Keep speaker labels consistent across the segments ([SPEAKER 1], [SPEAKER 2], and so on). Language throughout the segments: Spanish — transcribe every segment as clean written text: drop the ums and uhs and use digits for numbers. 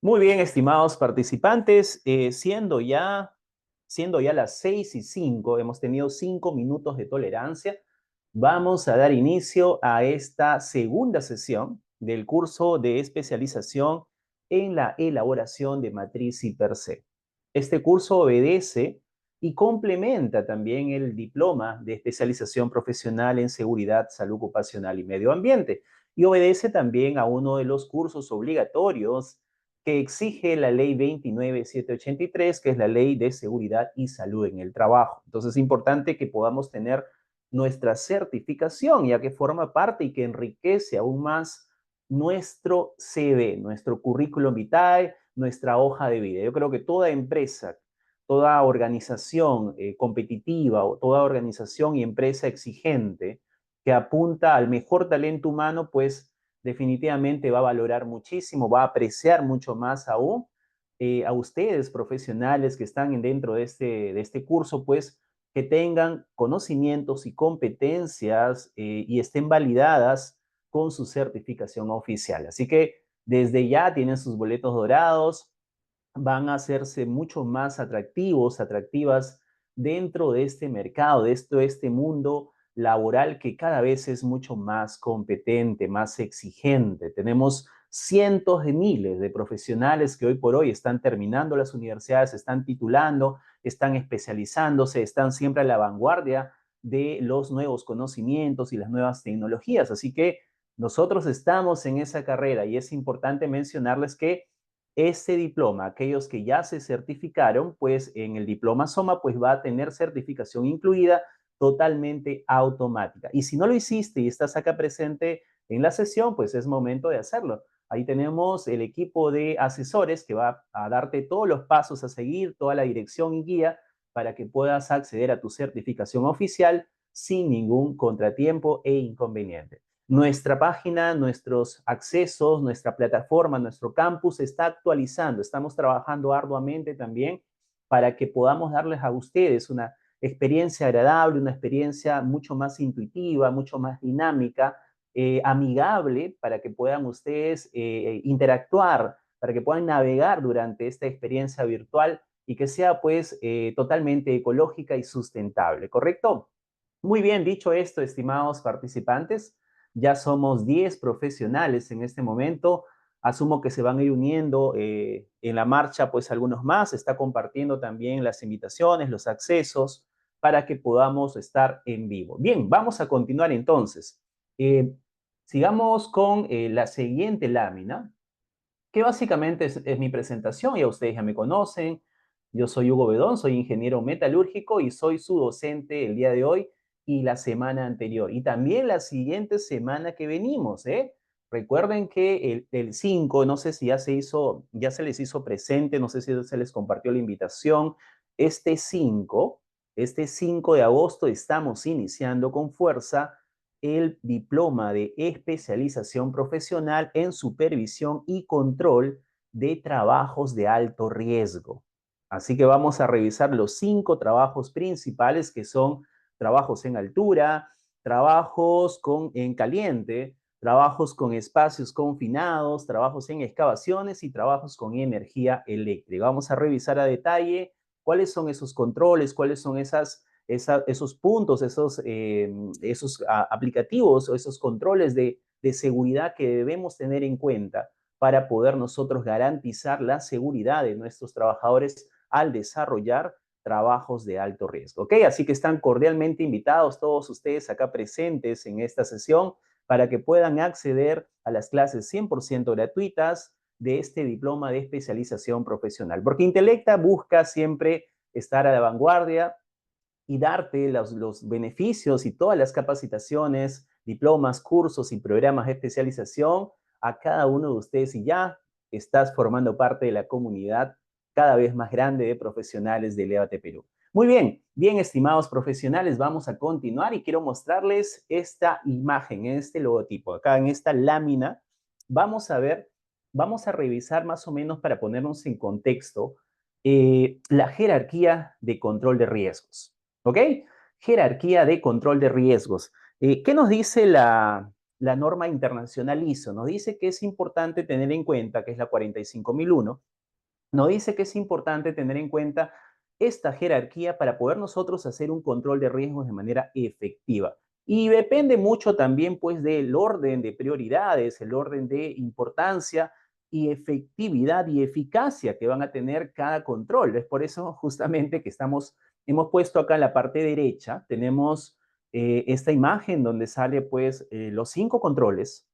[SPEAKER 1] Muy bien, estimados participantes, siendo ya las 6:05, hemos tenido 5 minutos de tolerancia. Vamos a dar inicio a esta segunda sesión del curso de especialización en la elaboración de matriz y per se. Este curso obedece y complementa también el diploma de especialización profesional en seguridad, salud ocupacional y medio ambiente, y obedece también a uno de los cursos obligatorios que exige la ley 29783, que es la ley de seguridad y salud en el trabajo. Entonces es importante que podamos tener nuestra certificación, ya que forma parte y que enriquece aún más nuestro CV, nuestro currículum vitae, nuestra hoja de vida. Yo creo que toda empresa, toda organización competitiva o toda organización y empresa exigente que apunta al mejor talento humano, pues definitivamente va a valorar muchísimo, va a apreciar mucho más aún a ustedes, profesionales que están dentro de este curso, pues que tengan conocimientos y competencias y estén validadas con su certificación oficial. Así que desde ya tienen sus boletos dorados, van a hacerse mucho más atractivos, atractivas dentro de este mercado, de este mundo laboral que cada vez es mucho más competente, más exigente. Tenemos cientos de miles de profesionales que hoy por hoy están terminando las universidades, están titulando, están especializándose, están siempre a la vanguardia de los nuevos conocimientos y las nuevas tecnologías. Así que nosotros estamos en esa carrera y es importante mencionarles que este diploma, aquellos que ya se certificaron, pues en el diploma SOMA, pues va a tener certificación incluida totalmente automática. Y si no lo hiciste y estás acá presente en la sesión, pues es momento de hacerlo. Ahí tenemos el equipo de asesores que va a darte todos los pasos a seguir, toda la dirección y guía para que puedas acceder a tu certificación oficial sin ningún contratiempo e inconveniente. Nuestra página, nuestros accesos, nuestra plataforma, nuestro campus se está actualizando. Estamos trabajando arduamente también para que podamos darles a ustedes una experiencia agradable, una experiencia mucho más intuitiva, mucho más dinámica, amigable, para que puedan ustedes interactuar, para que puedan navegar durante esta experiencia virtual y que sea pues totalmente ecológica y sustentable, ¿correcto? Muy bien, dicho esto, estimados participantes, ya somos 10 profesionales en este momento. Asumo que se van a ir uniendo en la marcha, pues algunos más. Se está compartiendo también las invitaciones, los accesos, para que podamos estar en vivo. Bien, vamos a continuar entonces. Eh, Sigamos con la siguiente lámina, que básicamente es mi presentación. Ya ustedes ya me conocen. Yo soy Hugo Bedón, soy ingeniero metalúrgico y soy su docente el día de hoy y la semana anterior. Y también la siguiente semana que venimos, ¿eh? Recuerden que el 5, no sé si ya se les hizo presente, no sé si se les compartió la invitación. Este 5, este 5 de agosto estamos iniciando con fuerza el diploma de especialización profesional en supervisión y control de trabajos de alto riesgo. Así que vamos a revisar los 5 trabajos principales que son trabajos en altura, trabajos en caliente, trabajos con espacios confinados, trabajos en excavaciones y trabajos con energía eléctrica. Vamos a revisar a detalle cuáles son esos controles, cuáles son esos puntos, esos aplicativos o esos controles de seguridad que debemos tener en cuenta para poder nosotros garantizar la seguridad de nuestros trabajadores al desarrollar trabajos de alto riesgo. ¿Ok? Así que están cordialmente invitados todos ustedes acá presentes en esta sesión para que puedan acceder a las clases 100% gratuitas de este diploma de especialización profesional. Porque Intelecta busca siempre estar a la vanguardia y darte los beneficios y todas las capacitaciones, diplomas, cursos y programas de especialización a cada uno de ustedes, y ya estás formando parte de la comunidad cada vez más grande de profesionales de Elevate Perú. Muy bien, bien estimados profesionales, vamos a continuar y quiero mostrarles esta imagen, este logotipo. Acá en esta lámina vamos a ver, vamos a revisar más o menos para ponernos en contexto la jerarquía de control de riesgos. ¿Ok? Jerarquía de control de riesgos. ¿Qué nos dice la norma internacional ISO. Nos dice que es importante tener en cuenta, que es la 45001, nos dice que es importante tener en cuenta esta jerarquía para poder nosotros hacer un control de riesgos de manera efectiva. Y depende mucho también pues del orden de prioridades, el orden de importancia y efectividad y eficacia que van a tener cada control. Es por eso justamente que hemos puesto acá en la parte derecha, tenemos esta imagen donde sale pues los cinco controles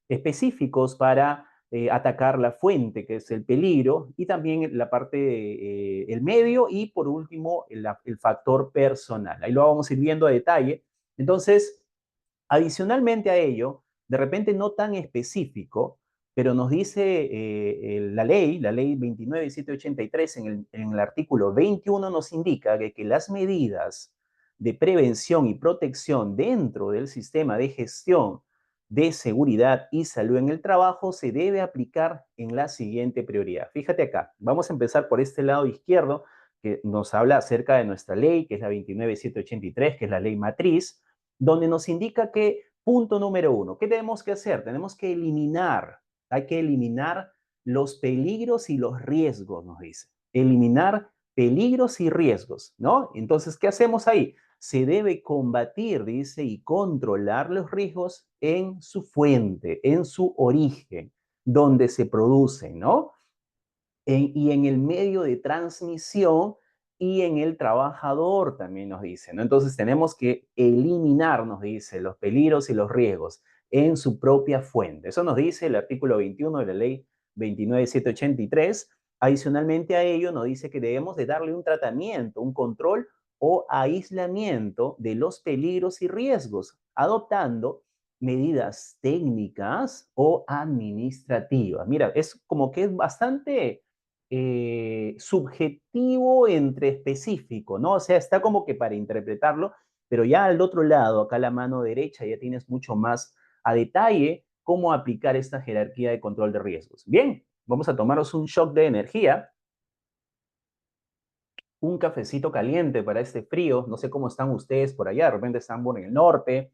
[SPEAKER 1] específicos para atacar la fuente, que es el peligro, y también la parte, el medio, y por último, el factor personal. Ahí lo vamos a ir viendo a detalle. Entonces, adicionalmente a ello, de repente no tan específico, pero nos dice la ley 29783 en el artículo 21 nos indica que las medidas de prevención y protección dentro del sistema de gestión de seguridad y salud en el trabajo se debe aplicar en la siguiente prioridad. Fíjate acá, vamos a empezar por este lado izquierdo que nos habla acerca de nuestra ley, que es la 29783, que es la ley matriz, donde nos indica que, punto número uno, ¿qué tenemos que hacer? Tenemos que hay que eliminar los peligros y los riesgos, nos dice. Eliminar peligros y riesgos, ¿no? Entonces, ¿qué hacemos ahí? Se debe combatir, dice, y controlar los riesgos en su fuente, en su origen, donde se producen, ¿no? Y en el medio de transmisión y en el trabajador también nos dice, ¿no? Entonces tenemos que eliminar, nos dice, los peligros y los riesgos en su propia fuente. Eso nos dice el artículo 21 de la ley 29783. Adicionalmente a ello nos dice que debemos de darle un tratamiento, un control o aislamiento de los peligros y riesgos, adoptando medidas técnicas o administrativas. Mira, es como que es bastante subjetivo entre específico, ¿no? O sea, está como que para interpretarlo, pero ya al otro lado, acá a la mano derecha, ya tienes mucho más a detalle cómo aplicar esta jerarquía de control de riesgos. Bien, vamos a tomaros un shock de energía, un cafecito caliente para este frío. No sé cómo están ustedes por allá, de repente están por el norte.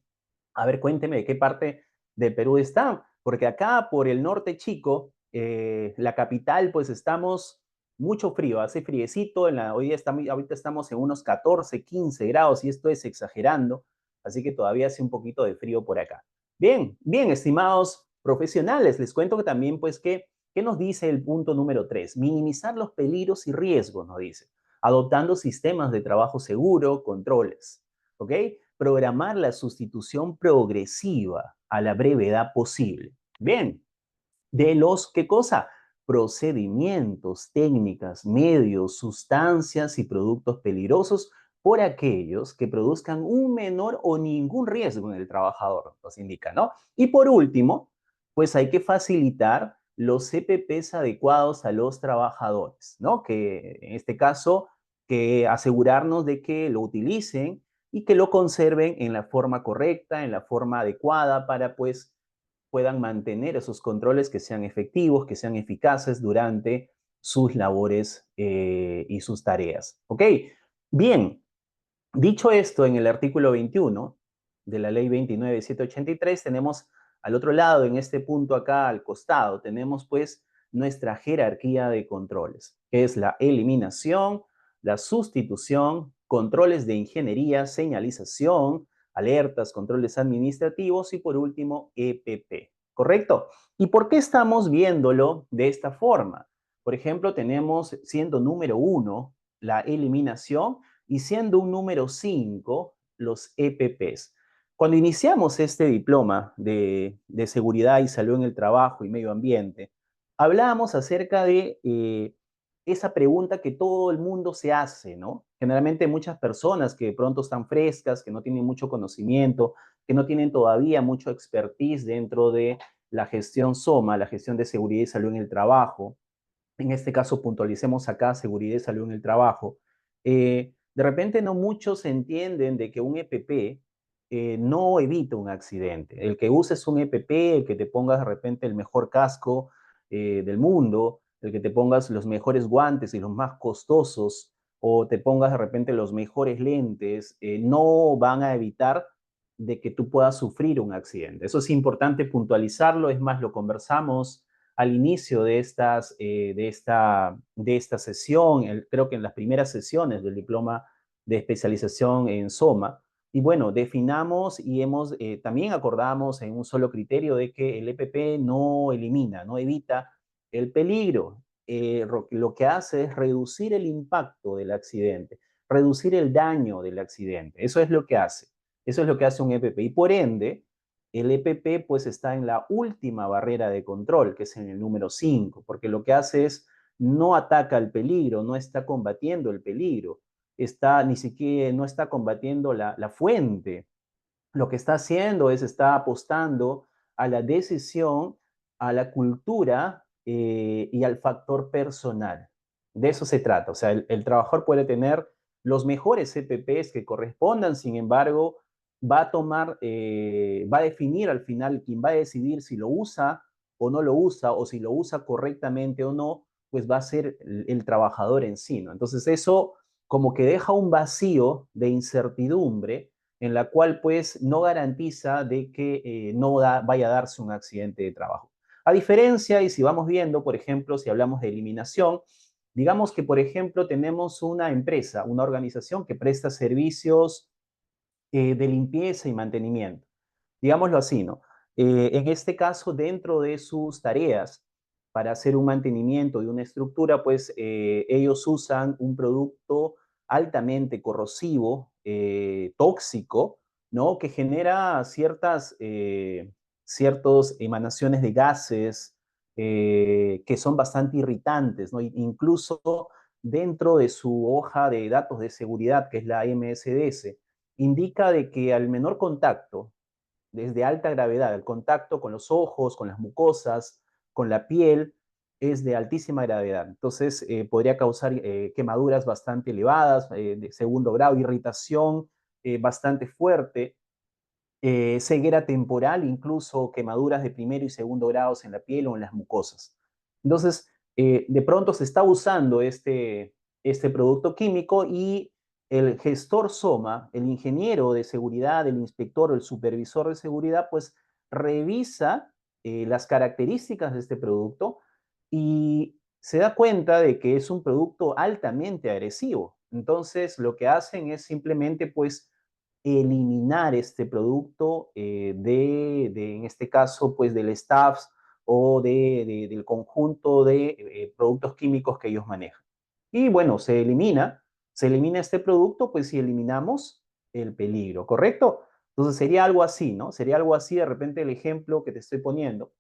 [SPEAKER 1] A ver, cuénteme de qué parte de Perú están, porque acá por el norte chico, la capital, pues estamos mucho frío, hace friecito, hoy día ahorita estamos en unos 14, 15 grados y esto es exagerando, así que todavía hace un poquito de frío por acá. Bien, bien, estimados profesionales, les cuento que también, pues, ¿qué nos dice el punto número 3? Minimizar los peligros y riesgos, nos dice, adoptando sistemas de trabajo seguro, controles, ¿ok? Programar la sustitución progresiva a la brevedad posible. Bien, de los, ¿qué cosa? Procedimientos, técnicas, medios, sustancias y productos peligrosos por aquellos que produzcan un menor o ningún riesgo en el trabajador, nos indica, ¿no? Y por último, pues hay que facilitar los CPPs adecuados a los trabajadores, ¿no? Que en este caso, que asegurarnos de que lo utilicen y que lo conserven en la forma correcta, en la forma adecuada para pues puedan mantener esos controles que sean efectivos, que sean eficaces durante sus labores y sus tareas. ¿Ok? Bien, dicho esto, en el artículo 21 de la ley 29783 tenemos al otro lado, en este punto acá al costado, tenemos pues nuestra jerarquía de controles, que es la eliminación, la sustitución, controles de ingeniería, señalización, alertas, controles administrativos y por último EPP. ¿Correcto? ¿Y por qué estamos viéndolo de esta forma? Por ejemplo, tenemos siendo número 1 la eliminación y siendo un número 5 los EPPs. Cuando iniciamos este diploma de seguridad y salud en el trabajo y medio ambiente, hablábamos acerca de esa pregunta que todo el mundo se hace, ¿no? Generalmente muchas personas que de pronto están frescas, que no tienen mucho conocimiento, que no tienen todavía mucho expertise dentro de la gestión SOMA, la gestión de seguridad y salud en el trabajo. En este caso, puntualicemos acá seguridad y salud en el trabajo. De repente no muchos entienden de que un EPP no evita un accidente. El que uses un EPP, el que te pongas de repente el mejor casco del mundo, el que te pongas los mejores guantes y los más costosos, o te pongas de repente los mejores lentes, no van a evitar de que tú puedas sufrir un accidente. Eso es importante puntualizarlo, es más, lo conversamos al inicio de esta sesión, creo que en las primeras sesiones del diploma de especialización en SOMA. Y bueno, definamos y también acordamos en un solo criterio de que el EPP no elimina, no evita el peligro. Lo que hace es reducir el impacto del accidente, reducir el daño del accidente. Eso es lo que hace. Eso es lo que hace un EPP. Y por ende, el EPP pues está en la última barrera de control, que es en el número 5, porque lo que hace es no ataca el peligro, no está combatiendo el peligro, ni siquiera no está combatiendo la fuente. Lo que está haciendo es está apostando a la decisión, a la cultura y al factor personal. De eso se trata. O sea, el trabajador puede tener los mejores CPPs que correspondan, sin embargo, va a definir al final quién va a decidir si lo usa o no lo usa, o si lo usa correctamente o no, pues va a ser el trabajador en sí, ¿no? Entonces eso como que deja un vacío de incertidumbre en la cual pues no garantiza de que vaya a darse un accidente de trabajo. A diferencia, y si vamos viendo, por ejemplo, si hablamos de eliminación, digamos que, por ejemplo, tenemos una empresa, una organización que presta servicios de limpieza y mantenimiento. Digámoslo así, ¿no? En este caso, dentro de sus tareas para hacer un mantenimiento de una estructura, pues ellos usan un producto altamente corrosivo, tóxico, ¿no? Que genera ciertas emanaciones de gases que son bastante irritantes, ¿no? Incluso dentro de su hoja de datos de seguridad, que es la MSDS, indica de que al menor contacto, desde alta gravedad, el contacto con los ojos, con las mucosas, con la piel, es de altísima gravedad. Entonces, podría causar quemaduras bastante elevadas, de segundo grado, irritación bastante fuerte, ceguera temporal, incluso quemaduras de primero y segundo grados en la piel o en las mucosas. Entonces, de pronto se está usando este producto químico y el gestor SOMA, el ingeniero de seguridad, el inspector o el supervisor de seguridad, pues revisa las características de este producto y se da cuenta de que es un producto altamente agresivo. Entonces, lo que hacen es simplemente, pues, eliminar este producto en este caso, pues del staff o del conjunto de productos químicos que ellos manejan. Y bueno, se elimina este producto, pues si eliminamos el peligro, ¿correcto? Entonces sería algo así, ¿no? Sería algo así de repente el ejemplo que te estoy poniendo,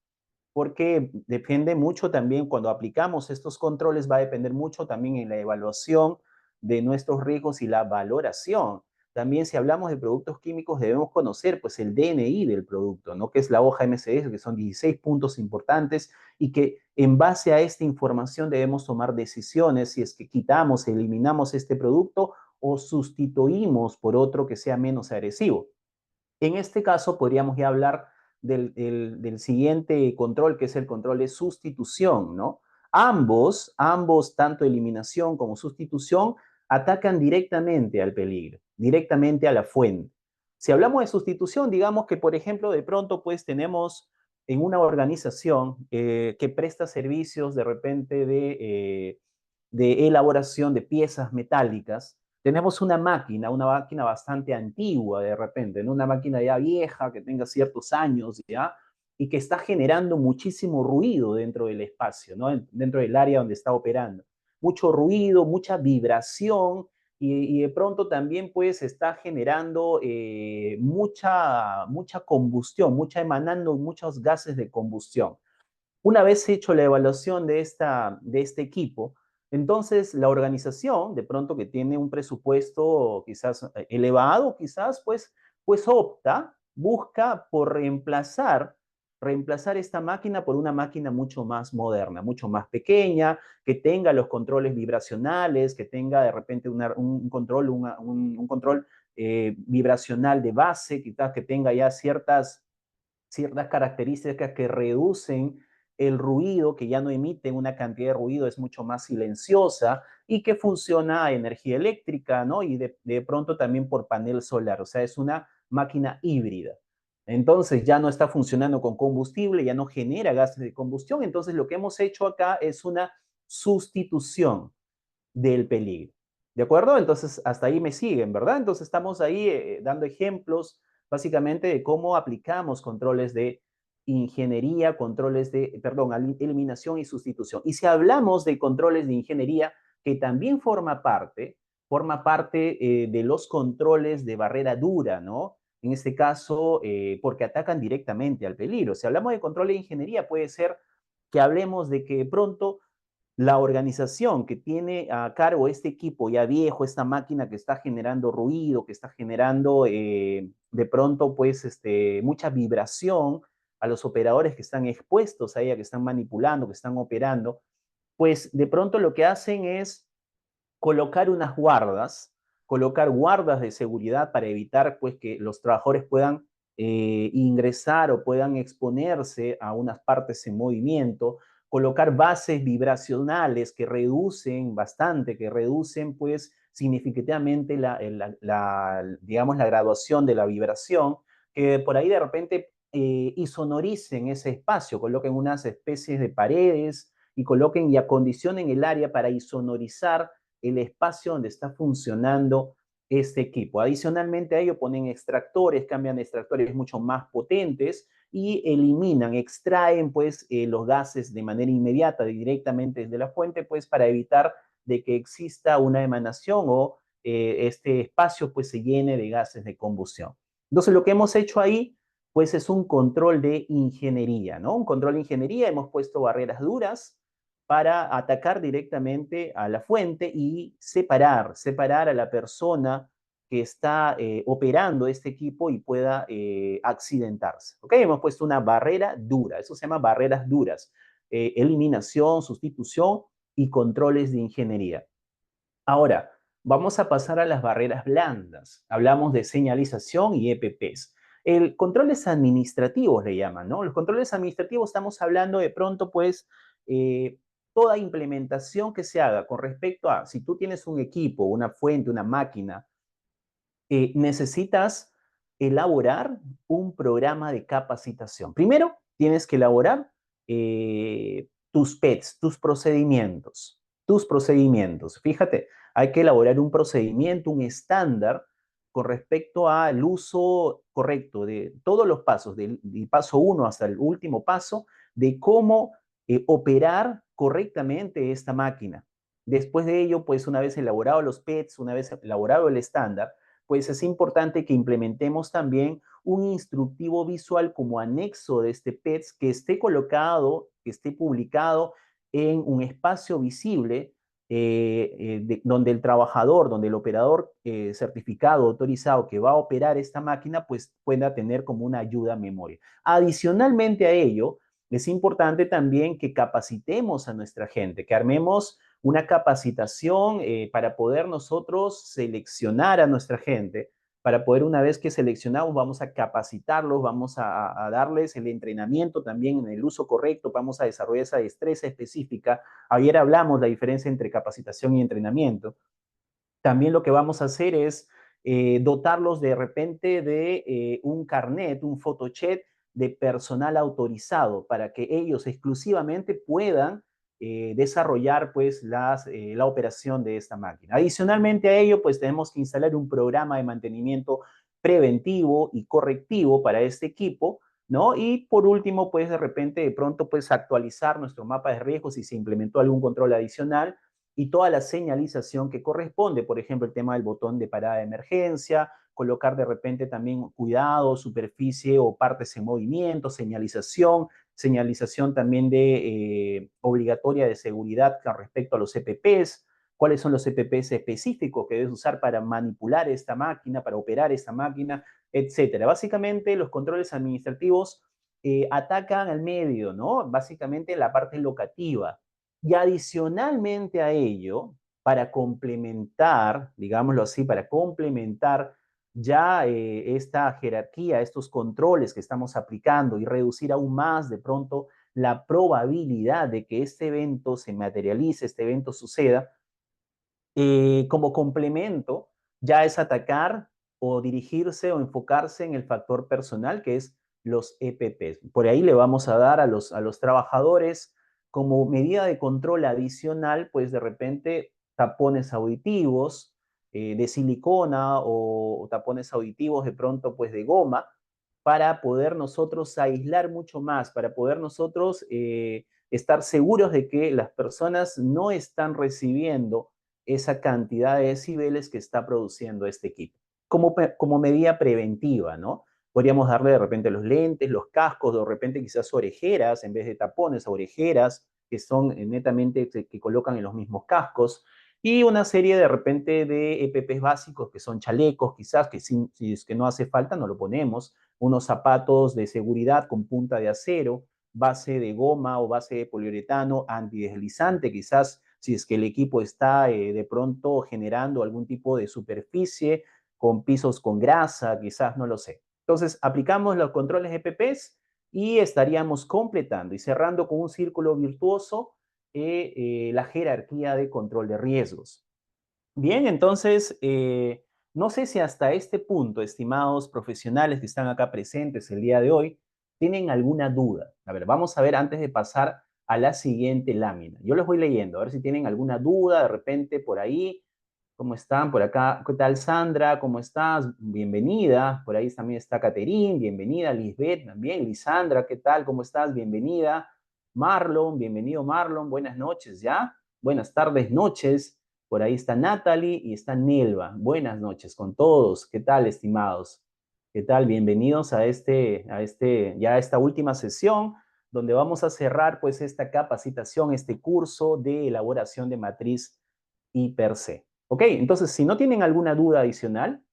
[SPEAKER 1] porque depende mucho también cuando aplicamos estos controles, va a depender mucho también en la evaluación de nuestros riesgos y la valoración. También si hablamos de productos químicos debemos conocer pues el DNI del producto, ¿no? Que es la hoja MCS, que son 16 puntos importantes y que en base a esta información debemos tomar decisiones si es que quitamos, eliminamos este producto o sustituimos por otro que sea menos agresivo. En este caso, podríamos ya hablar del siguiente control, que es el control de sustitución, ¿no? Ambos, tanto eliminación como sustitución, atacan directamente al peligro, directamente a la fuente. Si hablamos de sustitución, digamos que, por ejemplo, de pronto, pues tenemos en una organización que presta servicios de repente de elaboración de piezas metálicas, tenemos una máquina bastante antigua de repente, ¿no? Una máquina ya vieja que tenga ciertos años ya y que está generando muchísimo ruido dentro del espacio, ¿no? Dentro del área donde está operando. Mucho ruido, mucha vibración y de pronto también pues está generando mucha combustión, emanando muchos gases de combustión. Una vez hecho la evaluación de este equipo, entonces la organización, de pronto que tiene un presupuesto quizás elevado, quizás pues busca por reemplazar esta máquina por una máquina mucho más moderna, mucho más pequeña, que tenga los controles vibracionales, que tenga de repente un control, un control vibracional de base, quizás que tenga ya ciertas características que reducen el ruido, que ya no emite una cantidad de ruido, es mucho más silenciosa y que funciona a energía eléctrica, ¿no? Y de pronto también por panel solar. O sea, es una máquina híbrida. Entonces ya no está funcionando con combustible, ya no genera gases de combustión. Entonces lo que hemos hecho acá es una sustitución del peligro. ¿De acuerdo? Entonces, hasta ahí me siguen, ¿verdad? Entonces, estamos ahí dando ejemplos básicamente de cómo aplicamos controles de ingeniería, controles de, perdón, eliminación y sustitución. Y si hablamos de controles de ingeniería, que también forma parte de los controles de barrera dura, ¿no? En este caso, porque atacan directamente al peligro. Si hablamos de control de ingeniería, puede ser que hablemos de que de pronto la organización que tiene a cargo este equipo ya viejo, esta máquina que está generando ruido, que está generando de pronto pues mucha vibración a los operadores que están expuestos a ella, que están manipulando, que están operando, pues de pronto lo que hacen es colocar unas guardas, colocar guardas de seguridad para evitar pues que los trabajadores puedan ingresar o puedan exponerse a unas partes en movimiento, colocar bases vibracionales que reducen bastante, que reducen pues significativamente digamos, la graduación de la vibración, que por ahí de repente isonoricen ese espacio, coloquen unas especies de paredes y coloquen y acondicionen el área para isonorizar el espacio donde está funcionando este equipo. Adicionalmente a ello ponen extractores, cambian extractores mucho más potentes y eliminan, extraen pues los gases de manera inmediata, directamente desde la fuente, pues para evitar de que exista una emanación o este espacio pues se llene de gases de combustión. Entonces lo que hemos hecho ahí pues es un control de ingeniería, ¿no? Un control de ingeniería, hemos puesto barreras duras, para atacar directamente a la fuente y separar a la persona que está operando este equipo y pueda accidentarse. ¿Ok? Hemos puesto una barrera dura, eso se llama barreras duras, eliminación, sustitución y controles de ingeniería. Ahora, vamos a pasar a las barreras blandas. Hablamos de señalización y EPPs. El controles administrativos le llaman, ¿no? Los controles administrativos estamos hablando de pronto, pues, eh, toda implementación que se haga con respecto a si tú tienes un equipo, una fuente, una máquina, necesitas elaborar un programa de capacitación. Primero, tienes que elaborar tus PETs, tus procedimientos. Fíjate, hay que elaborar un procedimiento, un estándar con respecto al uso correcto de todos los pasos, del paso uno hasta el último paso, de cómo operar correctamente esta máquina. Después de ello, pues una vez elaborado los PETs, una vez elaborado el estándar, pues es importante que implementemos también un instructivo visual como anexo de este PETS que esté colocado, que esté publicado en un espacio visible donde el trabajador, donde el operador certificado, autorizado que va a operar esta máquina, pues pueda tener como una ayuda a memoria. Adicionalmente a ello, es importante también que capacitemos a nuestra gente, que armemos una capacitación para poder nosotros seleccionar a nuestra gente, para poder una vez que seleccionamos, vamos a capacitarlos, vamos a darles el entrenamiento también en el uso correcto, vamos a desarrollar esa destreza específica. Ayer hablamos de la diferencia entre capacitación y entrenamiento. También lo que vamos a hacer es dotarlos de repente de un carnet, un photochat de personal autorizado para que ellos exclusivamente puedan desarrollar pues la operación de esta máquina. Adicionalmente a ello, pues tenemos que instalar un programa de mantenimiento preventivo y correctivo para este equipo, ¿no? Y por último, pues de repente, de pronto, pues actualizar nuestro mapa de riesgos si se implementó algún control adicional y toda la señalización que corresponde, por ejemplo, el tema del botón de parada de emergencia, colocar de repente también cuidado, superficie o partes en movimiento, señalización también de obligatoria de seguridad con respecto a los EPPs, cuáles son los EPPs específicos que debes usar para manipular esta máquina, para operar esta máquina, etcétera. Básicamente, los controles administrativos atacan al medio, ¿no? Básicamente la parte locativa. Y adicionalmente a ello, para complementar, digámoslo así, para complementar ya esta jerarquía, estos controles que estamos aplicando y reducir aún más de pronto la probabilidad de que este evento se materialice, este evento suceda, como complemento, ya es atacar o dirigirse o enfocarse en el factor personal, que es los EPPs. Por ahí le vamos a dar a los trabajadores como medida de control adicional, pues de repente tapones auditivos de silicona o tapones auditivos de pronto pues de goma para poder nosotros aislar mucho más, para poder nosotros estar seguros de que las personas no están recibiendo esa cantidad de decibeles que está produciendo este equipo. Como medida preventiva, ¿no? Podríamos darle de repente los lentes, los cascos, de repente quizás orejeras, en vez de tapones, orejeras, que son netamente que colocan en los mismos cascos, y una serie de repente de EPPs básicos, que son chalecos, quizás, que si es que no hace falta, no lo ponemos, unos zapatos de seguridad con punta de acero, base de goma o base de poliuretano antideslizante, quizás si es que el equipo está de pronto generando algún tipo de superficie con pisos con grasa, quizás, no lo sé. Entonces, aplicamos los controles EPPs y estaríamos completando y cerrando con un círculo virtuoso la jerarquía de control de riesgos. Bien, entonces, no sé si hasta este punto, estimados profesionales que están acá presentes el día de hoy, tienen alguna duda. A ver, vamos a ver antes de pasar a la siguiente lámina. Yo les voy leyendo, a ver si tienen alguna duda de repente por ahí. ¿Cómo están? Por acá, ¿qué tal Sandra? ¿Cómo estás? Bienvenida. Por ahí también está Caterín, bienvenida. Lisbeth también. Lisandra, ¿qué tal? ¿Cómo estás? Bienvenida. Marlon, bienvenido Marlon. Buenas noches, ¿ya? Buenas tardes, noches. Por ahí está Natalie y está Nelva. Buenas noches con todos. ¿Qué tal, estimados? ¿Qué tal? Bienvenidos ya a esta última sesión donde vamos a cerrar pues esta capacitación, este curso de elaboración de matriz I per C. Ok, entonces si no tienen alguna duda adicional,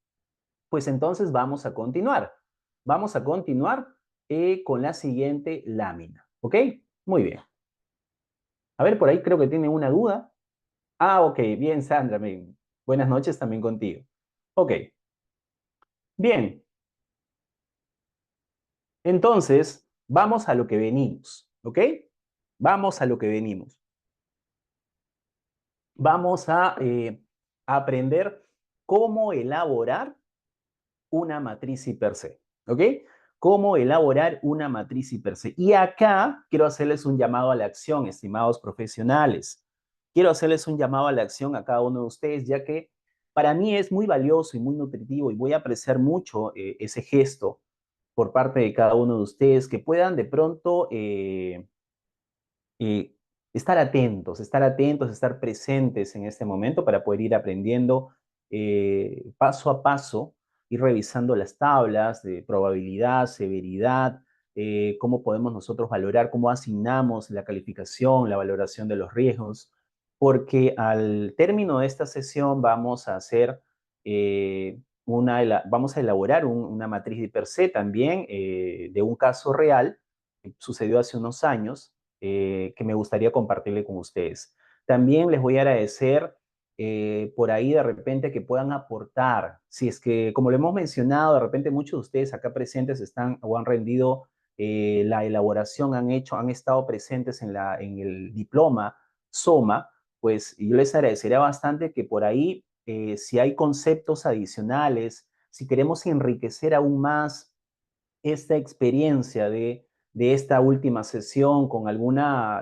[SPEAKER 1] pues entonces vamos a continuar. Vamos a continuar con la siguiente lámina. Ok, muy bien. A ver, por ahí creo que tienen una duda. Ah, ok, bien, Sandra. Buenas noches también contigo. Ok, bien. Entonces, vamos a lo que venimos. ¿Ok? Vamos a lo que venimos. Vamos a aprender cómo elaborar una matriz I per C. ¿Ok? Cómo elaborar una matriz I per C. Y acá quiero hacerles un llamado a la acción, estimados profesionales. Quiero hacerles un llamado a la acción a cada uno de ustedes, ya que para mí es muy valioso y muy nutritivo y voy a apreciar mucho ese gesto por parte de cada uno de ustedes, que puedan de pronto y estar atentos, estar presentes en este momento para poder ir aprendiendo paso a paso, ir revisando las tablas de probabilidad, severidad, cómo podemos nosotros valorar, cómo asignamos la calificación, la valoración de los riesgos, porque al término de esta sesión vamos a hacer vamos a elaborar una matriz de per se también de un caso real que sucedió hace unos años que me gustaría compartirle con ustedes. También les voy a agradecer por ahí de repente que puedan aportar. Si es que, como lo hemos mencionado, de repente muchos de ustedes acá presentes están o han rendido la elaboración, han estado presentes en el diploma SOMA, pues yo les agradecería bastante que por ahí, si hay conceptos adicionales, si queremos enriquecer aún más esta experiencia de esta última sesión con alguna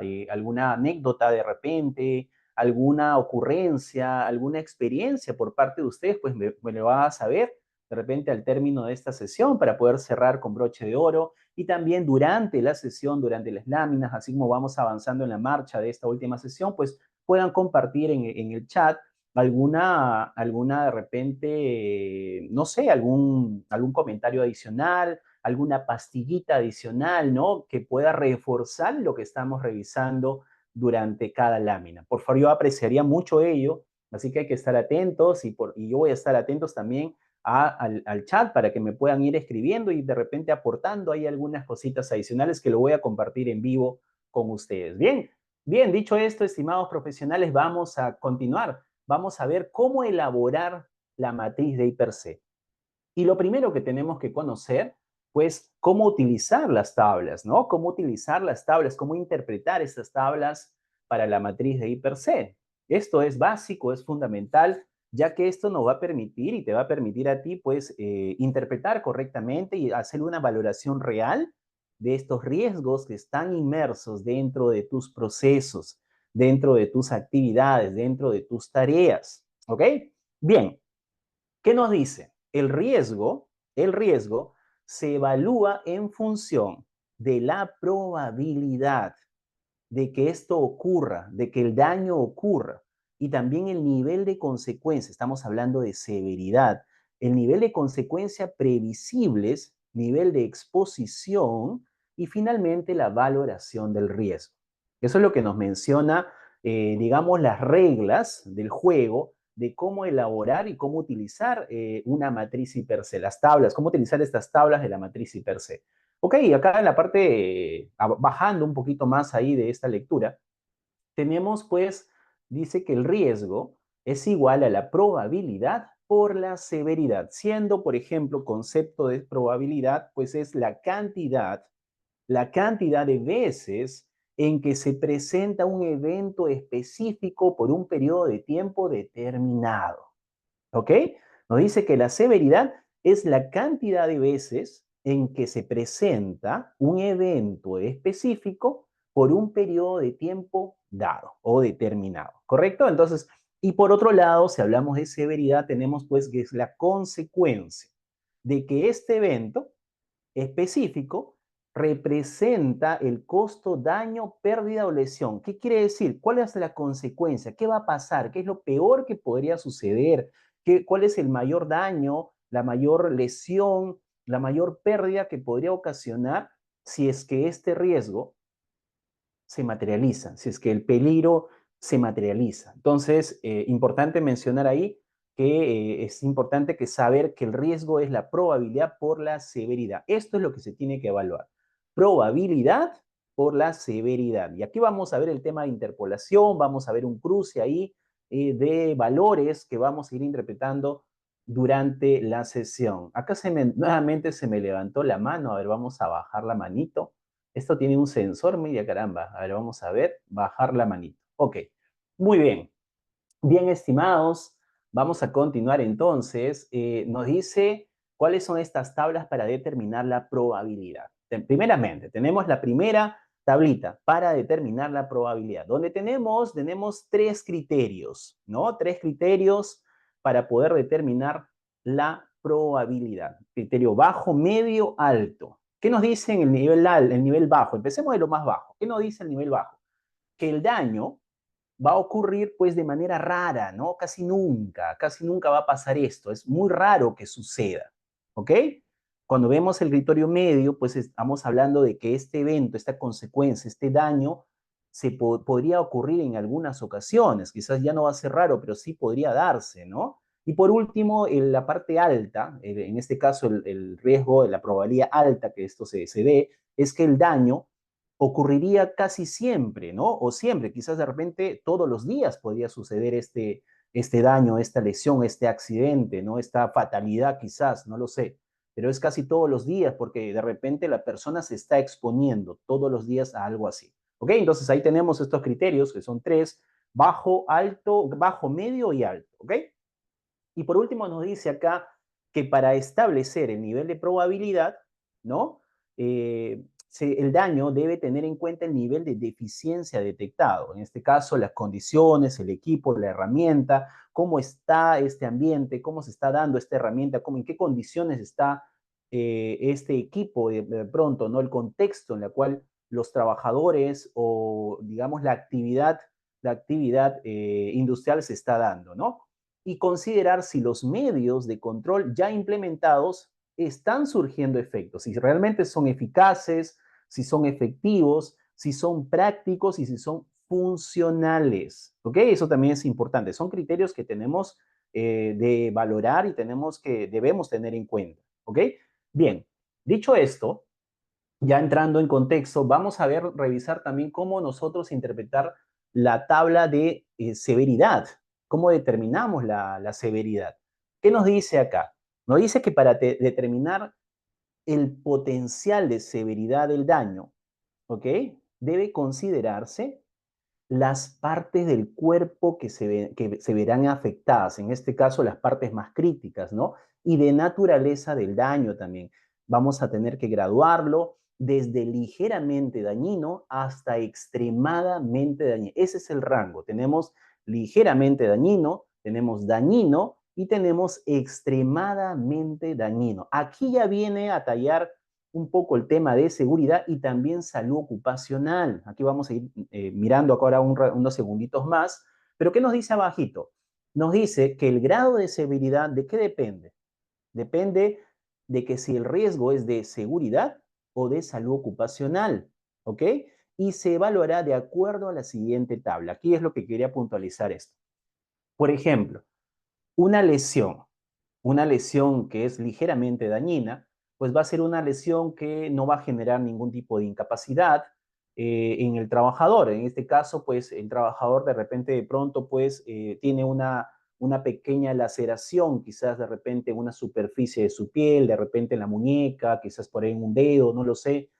[SPEAKER 1] anécdota de repente, alguna ocurrencia, alguna experiencia por parte de ustedes, pues me lo van a saber de repente al término de esta sesión para poder cerrar con broche de oro y también durante la sesión, durante las láminas, así como vamos avanzando en la marcha de esta última sesión, pues puedan compartir en el chat alguna de repente, no sé, algún comentario adicional, alguna pastillita adicional, ¿no? Que pueda reforzar lo que estamos revisando durante cada lámina. Por favor, yo apreciaría mucho ello, así que hay que estar atentos y yo voy a estar atentos también al chat para que me puedan ir escribiendo y de repente aportando ahí algunas cositas adicionales que lo voy a compartir en vivo con ustedes. Bien, bien, dicho esto, estimados profesionales, vamos a continuar. Vamos a ver cómo elaborar la matriz de I per C. Y lo primero que tenemos que conocer, pues, cómo utilizar las tablas, ¿no? Cómo utilizar las tablas, cómo interpretar estas tablas para la matriz de I per C. Esto es básico, es fundamental ya que esto nos va a permitir y te va a permitir a ti, pues, interpretar correctamente y hacer una valoración real de estos riesgos que están inmersos dentro de tus procesos, dentro de tus actividades, dentro de tus tareas. ¿Ok? Bien, ¿qué nos dice? El riesgo se evalúa en función de la probabilidad de que esto ocurra, de que el daño ocurra, y también el nivel de consecuencia, estamos hablando de severidad, el nivel de consecuencia previsibles, nivel de exposición y finalmente la valoración del riesgo. Eso es lo que nos menciona, digamos, las reglas del juego de cómo elaborar y cómo utilizar una matriz per se, las tablas, cómo utilizar estas tablas de la matriz per se. Ok, acá en la parte, bajando un poquito más ahí de esta lectura, tenemos pues, dice que el riesgo es igual a la probabilidad por la severidad, siendo, por ejemplo, concepto de probabilidad, pues es la cantidad de veces en que se presenta un evento específico por un periodo de tiempo determinado. ¿Ok? Nos dice que la severidad es la cantidad de veces en que se presenta un evento específico por un periodo de tiempo dado o determinado, ¿correcto? Entonces, y por otro lado, si hablamos de severidad, tenemos pues que es la consecuencia de que este evento específico representa el costo, daño, pérdida o lesión. ¿Qué quiere decir? ¿Cuál es la consecuencia? ¿Qué va a pasar? ¿Qué es lo peor que podría suceder? ¿Cuál es el mayor daño, la mayor lesión, la mayor pérdida que podría ocasionar si es que este riesgo se materializa, si es que el peligro se materializa? Entonces, importante mencionar ahí que es importante que saber que el riesgo es la probabilidad por la severidad. Esto es lo que se tiene que evaluar. Probabilidad por la severidad. Y aquí vamos a ver el tema de interpolación, vamos a ver un cruce ahí de valores que vamos a ir interpretando durante la sesión. Acá nuevamente se me levantó la mano. A ver, vamos a bajar la manito. Esto tiene un sensor, mira caramba. A ver, vamos a ver, bajar la manito. Ok, muy bien. Bien, estimados, vamos a continuar entonces. Nos dice cuáles son estas tablas para determinar la probabilidad. Primeramente, tenemos la primera tablita para determinar la probabilidad, donde tenemos tres criterios, ¿no? Tres criterios para poder determinar la probabilidad. Criterio bajo, medio, alto. ¿Qué nos dice en el nivel bajo? Empecemos de lo más bajo. ¿Qué nos dice el nivel bajo? Que el daño va a ocurrir pues de manera rara, ¿no? Casi nunca va a pasar esto. Es muy raro que suceda, ¿ok? Cuando vemos el criterio medio, pues estamos hablando de que este evento, esta consecuencia, este daño, podría ocurrir en algunas ocasiones. Quizás ya no va a ser raro, pero sí podría darse, ¿no? Y por último, en la parte alta, en este caso el riesgo, la probabilidad alta que esto se dé, es que el daño ocurriría casi siempre, ¿no? O siempre, quizás de repente todos los días podría suceder este daño, esta lesión, este accidente, ¿no? Esta fatalidad quizás, no lo sé, pero es casi todos los días porque de repente la persona se está exponiendo todos los días a algo así. ¿Ok? Entonces ahí tenemos estos criterios que son tres: bajo, alto, bajo, medio y alto. ¿Ok? Y por último nos dice acá que para establecer el nivel de probabilidad, ¿no? El daño debe tener en cuenta el nivel de deficiencia detectado. En este caso, las condiciones, el equipo, la herramienta, cómo está este ambiente, cómo se está dando esta herramienta, en qué condiciones está este equipo de pronto, ¿no? El contexto en el cual los trabajadores o, digamos, la actividad industrial se está dando, ¿no? Y considerar si los medios de control ya implementados están surgiendo efectos, si realmente son eficaces, si son efectivos, si son prácticos y si son funcionales. ¿Ok? Eso también es importante. Son criterios que tenemos de valorar y debemos tener en cuenta. ¿Ok? Bien, dicho esto, ya entrando en contexto, vamos a revisar también cómo nosotros interpretar la tabla de severidad, cómo determinamos la severidad. ¿Qué nos dice acá? Nos dice que para determinar el potencial de severidad del daño, ¿ok? Debe considerarse las partes del cuerpo que se verán afectadas, en este caso las partes más críticas, ¿no? Y de naturaleza del daño también. Vamos a tener que graduarlo desde ligeramente dañino hasta extremadamente dañino. Ese es el rango. Tenemos ligeramente dañino, tenemos dañino y tenemos extremadamente dañino. Aquí ya viene a tallar un poco el tema de seguridad y también salud ocupacional. Aquí vamos a ir mirando ahora unos segunditos más. Pero ¿qué nos dice abajito? Nos dice que el grado de severidad, ¿de qué depende? Depende de que si el riesgo es de seguridad o de salud ocupacional, ¿ok? Y se evaluará de acuerdo a la siguiente tabla. Aquí es lo que quería puntualizar esto. Por ejemplo, una lesión, una lesión que es ligeramente dañina, pues va a ser una lesión que no va a generar ningún tipo de incapacidad en el trabajador. En este caso, pues el trabajador de repente de pronto pues tiene una pequeña laceración, quizás de repente en una superficie de su piel, de repente en la muñeca, quizás por ahí en un dedo, no lo sé.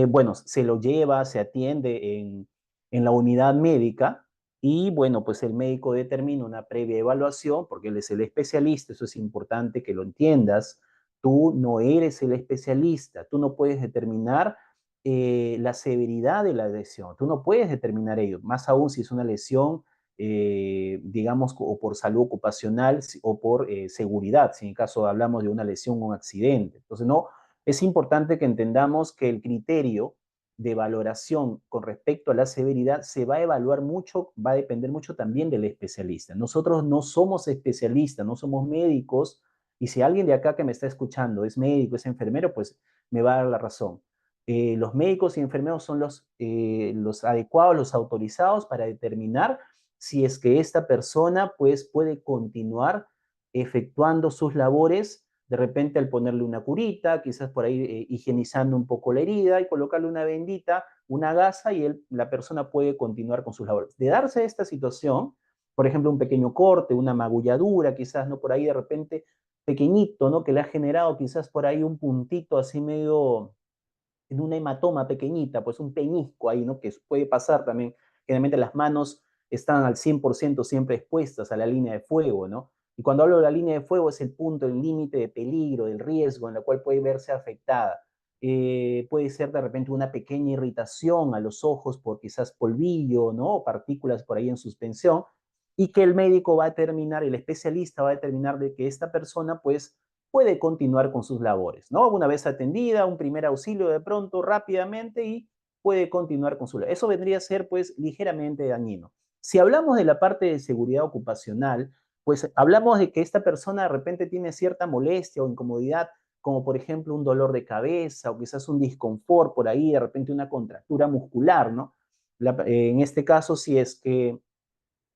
[SPEAKER 1] Bueno, se lo lleva, se atiende en la unidad médica y bueno, pues el médico determina una previa evaluación porque él es el especialista, eso es importante que lo entiendas. Tú no eres el especialista, tú no puedes determinar la severidad de la lesión, tú no puedes determinar ello, más aún si es una lesión, digamos, o por salud ocupacional o por seguridad, si en caso hablamos de una lesión o un accidente. Entonces, no, es importante que entendamos que el criterio de valoración con respecto a la severidad se va a evaluar mucho, va a depender mucho también del especialista. Nosotros no somos especialistas, no somos médicos, y si alguien de acá que me está escuchando es médico, es enfermero, pues me va a dar la razón. Los médicos y enfermeros son los adecuados, los autorizados para determinar si es que esta persona pues puede continuar efectuando sus labores de repente al ponerle una curita, quizás por ahí higienizando un poco la herida y colocarle una bendita, una gasa y la persona puede continuar con sus labores. De darse esta situación, por ejemplo, un pequeño corte, una magulladura, quizás, ¿no? Por ahí de repente pequeñito, ¿no? Que le ha generado quizás por ahí un puntito así medio en una hematoma pequeñita, pues un peñisco ahí, ¿no? Que puede pasar también. Generalmente las manos están al 100% siempre expuestas a la línea de fuego, ¿no? Y cuando hablo de la línea de fuego es el punto, el límite de peligro, del riesgo en la cual puede verse afectada. Puede ser de repente una pequeña irritación a los ojos por quizás polvillo, ¿no? O partículas por ahí en suspensión, y que el médico va a determinar, el especialista va a determinar de que esta persona pues puede continuar con sus labores, ¿no? Una vez atendida, un primer auxilio de pronto, rápidamente y puede continuar con su labor. Eso vendría a ser pues ligeramente dañino. Si hablamos de la parte de seguridad ocupacional, pues hablamos de que esta persona de repente tiene cierta molestia o incomodidad, como por ejemplo un dolor de cabeza o quizás un disconfort por ahí, de repente una contractura muscular, ¿no? En este caso, si es que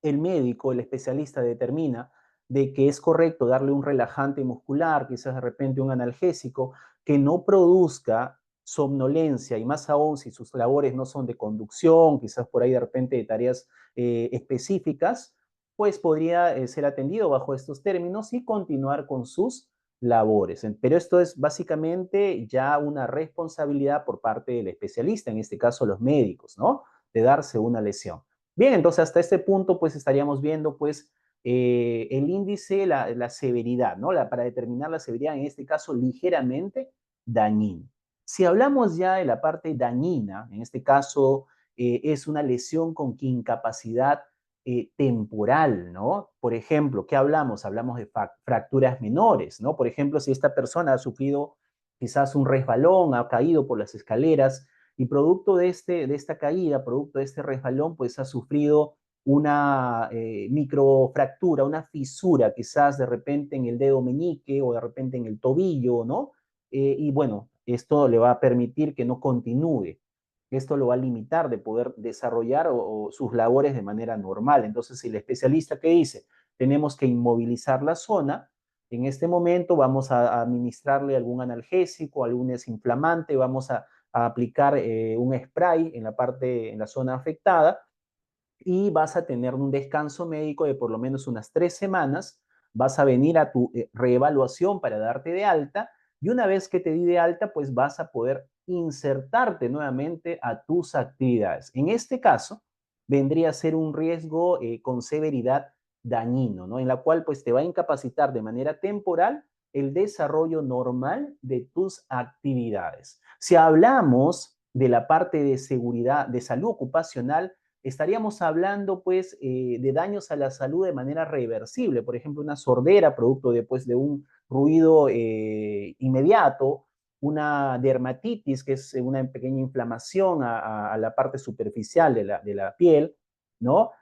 [SPEAKER 1] el médico, el especialista determina de que es correcto darle un relajante muscular, quizás de repente un analgésico, que no produzca somnolencia y más aún si sus labores no son de conducción, quizás por ahí de repente de tareas específicas, pues podría ser atendido bajo estos términos y continuar con sus labores. Pero esto es básicamente ya una responsabilidad por parte del especialista, en este caso los médicos, ¿no? De darse una lesión. Bien, entonces hasta este punto pues estaríamos viendo pues el índice, la severidad, ¿no? Para determinar la severidad, en este caso ligeramente dañino. Si hablamos ya de la parte dañina, en este caso es una lesión con incapacidad temporal, ¿no? Por ejemplo, ¿qué hablamos? Hablamos de fracturas menores, ¿no? Por ejemplo, si esta persona ha sufrido quizás un resbalón, ha caído por las escaleras, y producto de esta caída, producto de este resbalón, pues ha sufrido una microfractura, una fisura, quizás de repente en el dedo meñique o de repente en el tobillo, ¿no? Y bueno, esto le va a permitir que no continúe. Esto lo va a limitar de poder desarrollar o sus labores de manera normal. Entonces, el especialista que dice, tenemos que inmovilizar la zona, en este momento vamos a administrarle algún analgésico, algún desinflamante, vamos a aplicar un spray en en la zona afectada y vas a tener un descanso médico de por lo menos unas 3 semanas, vas a venir a tu reevaluación para darte de alta y una vez que te di de alta, pues vas a poder insertarte nuevamente a tus actividades. En este caso, vendría a ser un riesgo con severidad dañino, ¿no? En la cual pues te va a incapacitar de manera temporal el desarrollo normal de tus actividades. Si hablamos de la parte de seguridad, de salud ocupacional, estaríamos hablando pues de daños a la salud de manera reversible, por ejemplo, una sordera producto después de un ruido inmediato, una dermatitis, que es una pequeña inflamación a la parte superficial de la piel, ¿no?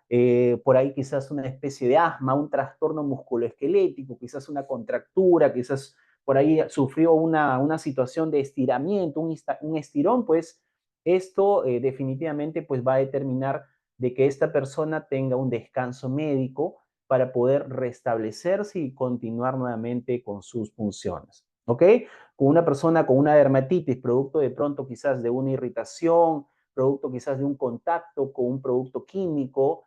[SPEAKER 1] Por ahí quizás una especie de asma, un trastorno musculoesquelético, quizás una contractura, quizás por ahí sufrió una situación de estiramiento, un estirón, pues esto definitivamente pues va a determinar de que esta persona tenga un descanso médico para poder restablecerse y continuar nuevamente con sus funciones. ¿Ok? Con una persona con una dermatitis, producto de pronto quizás de una irritación, producto quizás de un contacto con un producto químico,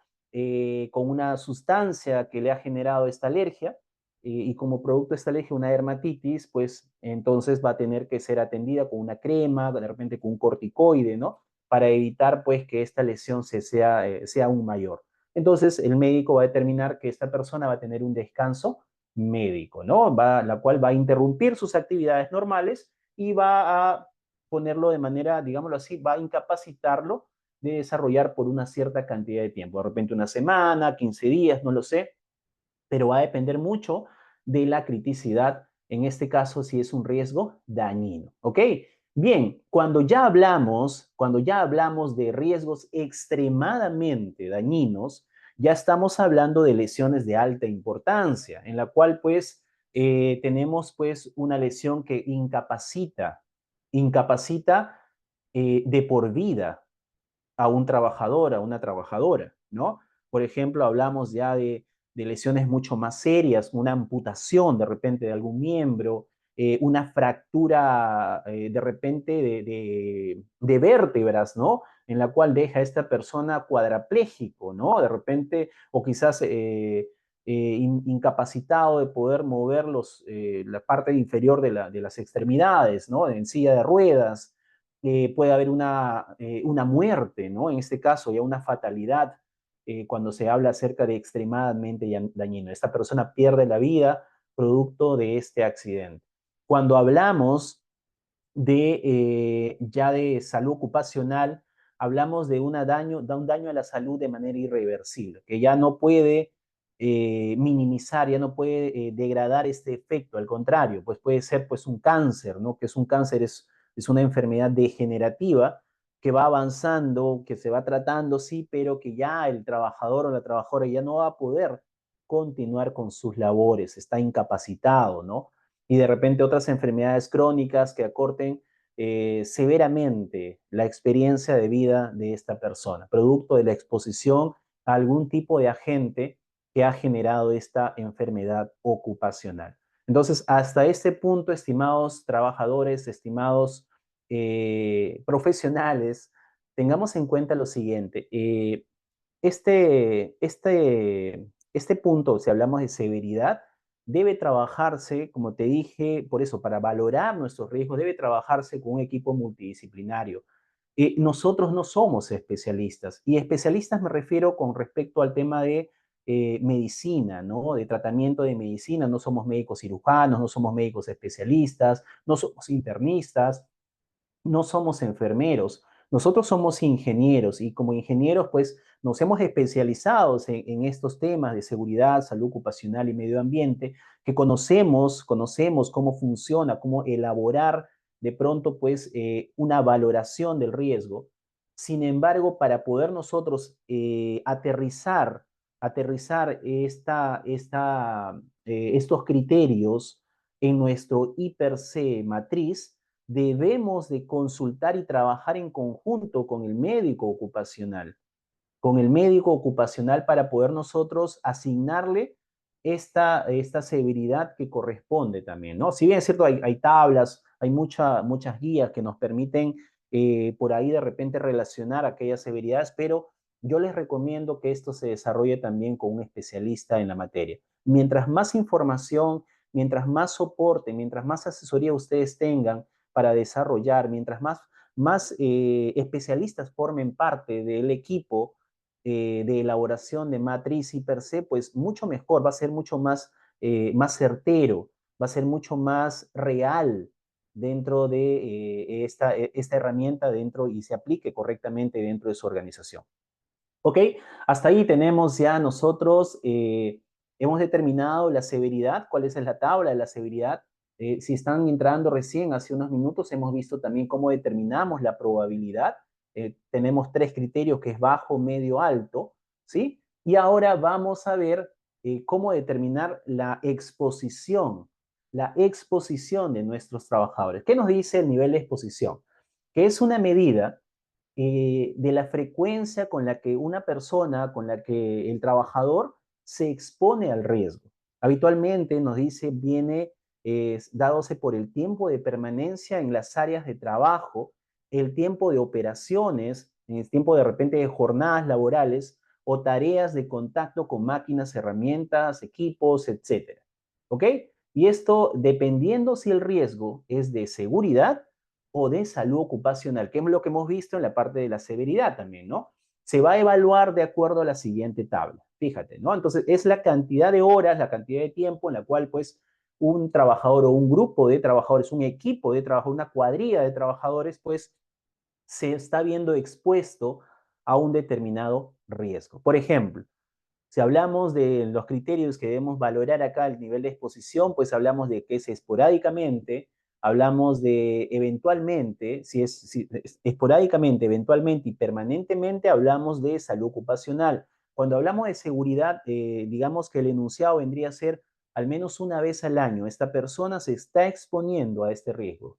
[SPEAKER 1] con una sustancia que le ha generado esta alergia, y como producto de esta alergia, una dermatitis, pues entonces va a tener que ser atendida con una crema, de repente con un corticoide, ¿no? Para evitar pues que esta lesión sea aún mayor. Entonces el médico va a determinar que esta persona va a tener un descanso médico, ¿no? La cual va a interrumpir sus actividades normales y va a ponerlo de manera, digámoslo así, va a incapacitarlo de desarrollar por una cierta cantidad de tiempo, de repente una semana, 15 días, no lo sé, pero va a depender mucho de la criticidad, en este caso si es un riesgo dañino, ¿ok? Bien, cuando ya hablamos de riesgos extremadamente dañinos, ya estamos hablando de lesiones de alta importancia, en la cual pues tenemos pues una lesión que incapacita de por vida a un trabajador, a una trabajadora, ¿no? Por ejemplo, hablamos ya de lesiones mucho más serias, una amputación de repente de algún miembro, una fractura de repente de vértebras, ¿no? En la cual deja a esta persona cuadrapléjico, ¿no? De repente, o quizás incapacitado de poder mover la parte inferior de las extremidades, ¿no? En silla de ruedas, puede haber una muerte, ¿no? En este caso, ya una fatalidad, cuando se habla acerca de extremadamente dañino. Esta persona pierde la vida producto de este accidente. Cuando hablamos ya de salud ocupacional, hablamos de un daño a la salud de manera irreversible, que ya no puede minimizar, ya no puede degradar este efecto, al contrario, pues puede ser pues un cáncer, ¿no? Que es un cáncer, es una enfermedad degenerativa que va avanzando, que se va tratando, sí, pero que ya el trabajador o la trabajadora ya no va a poder continuar con sus labores, está incapacitado, ¿no? Y de repente otras enfermedades crónicas que acorten severamente la experiencia de vida de esta persona, producto de la exposición a algún tipo de agente que ha generado esta enfermedad ocupacional. Entonces, hasta este punto, estimados trabajadores, estimados profesionales, tengamos en cuenta lo siguiente. Este punto, si hablamos de severidad, debe trabajarse, como te dije, por eso, para valorar nuestros riesgos, debe trabajarse con un equipo multidisciplinario. Nosotros no somos especialistas, y especialistas me refiero con respecto al tema de medicina, ¿no? De tratamiento de medicina. No somos médicos cirujanos, no somos médicos especialistas, no somos internistas, no somos enfermeros. Nosotros somos ingenieros, y como ingenieros, pues nos hemos especializado en estos temas de seguridad, salud ocupacional y medio ambiente, que conocemos cómo funciona, cómo elaborar de pronto pues una valoración del riesgo. Sin embargo, para poder nosotros aterrizar estos criterios en nuestro IPER-C matriz, debemos de consultar y trabajar en conjunto con el médico ocupacional para poder nosotros asignarle esta severidad que corresponde también, ¿no? Si bien es cierto, hay tablas, hay muchas guías que nos permiten por ahí de repente relacionar aquellas severidades, pero yo les recomiendo que esto se desarrolle también con un especialista en la materia. Mientras más información, mientras más soporte, mientras más asesoría ustedes tengan para desarrollar, mientras más especialistas formen parte del equipo, de elaboración de matriz y per se, pues mucho mejor, va a ser mucho más, más certero, va a ser mucho más real dentro de esta herramienta dentro y se aplique correctamente dentro de su organización. ¿Ok? Hasta ahí tenemos ya nosotros, hemos determinado la severidad, cuál es la tabla de la severidad. Si están entrando recién hace unos minutos, hemos visto también cómo determinamos la probabilidad. Tenemos tres criterios que es bajo, medio, alto, ¿sí? Y ahora vamos a ver cómo determinar la exposición de nuestros trabajadores. ¿Qué nos dice el nivel de exposición? Que es una medida de la frecuencia con la que una persona, con la que el trabajador se expone al riesgo. Habitualmente nos dice, viene dadose por el tiempo de permanencia en las áreas de trabajo, el tiempo de operaciones, en el tiempo de repente de jornadas laborales o tareas de contacto con máquinas, herramientas, equipos, etcétera. ¿Ok? Y esto dependiendo si el riesgo es de seguridad o de salud ocupacional, que es lo que hemos visto en la parte de la severidad también, ¿no? Se va a evaluar de acuerdo a la siguiente tabla. Fíjate, ¿no? Entonces, es la cantidad de horas, la cantidad de tiempo en la cual, pues, un trabajador o un grupo de trabajadores, un equipo de trabajo, una cuadrilla de trabajadores, pues, se está viendo expuesto a un determinado riesgo. Por ejemplo, si hablamos de los criterios que debemos valorar acá, el nivel de exposición, pues hablamos de que es esporádicamente, hablamos de eventualmente, si es esporádicamente, eventualmente y permanentemente, hablamos de salud ocupacional. Cuando hablamos de seguridad, digamos que el enunciado vendría a ser al menos una vez al año. Esta persona se está exponiendo a este riesgo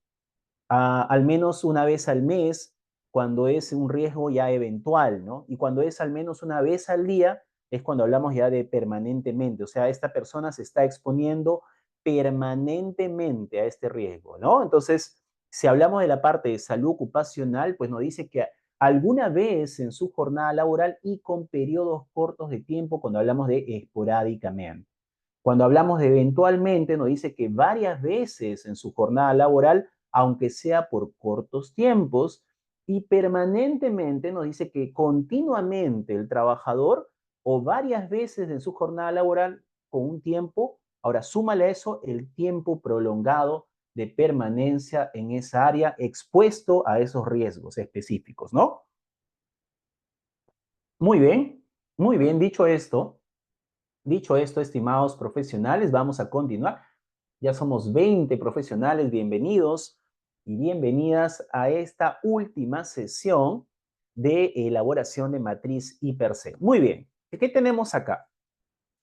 [SPEAKER 1] al menos una vez al mes, cuando es un riesgo ya eventual, ¿no? Y cuando es al menos una vez al día, es cuando hablamos ya de permanentemente, o sea, esta persona se está exponiendo permanentemente a este riesgo, ¿no? Entonces, si hablamos de la parte de salud ocupacional, pues nos dice que alguna vez en su jornada laboral y con periodos cortos de tiempo, cuando hablamos de esporádicamente. Cuando hablamos de eventualmente, nos dice que varias veces en su jornada laboral, aunque sea por cortos tiempos, y permanentemente nos dice que continuamente el trabajador o varias veces en su jornada laboral con un tiempo, ahora súmale a eso el tiempo prolongado de permanencia en esa área expuesto a esos riesgos específicos, ¿no? Muy bien, muy bien, dicho esto, estimados profesionales, vamos a continuar. Ya somos 20 profesionales, bienvenidos y bienvenidas a esta última sesión de elaboración de matriz y per se. Muy bien, ¿qué tenemos acá?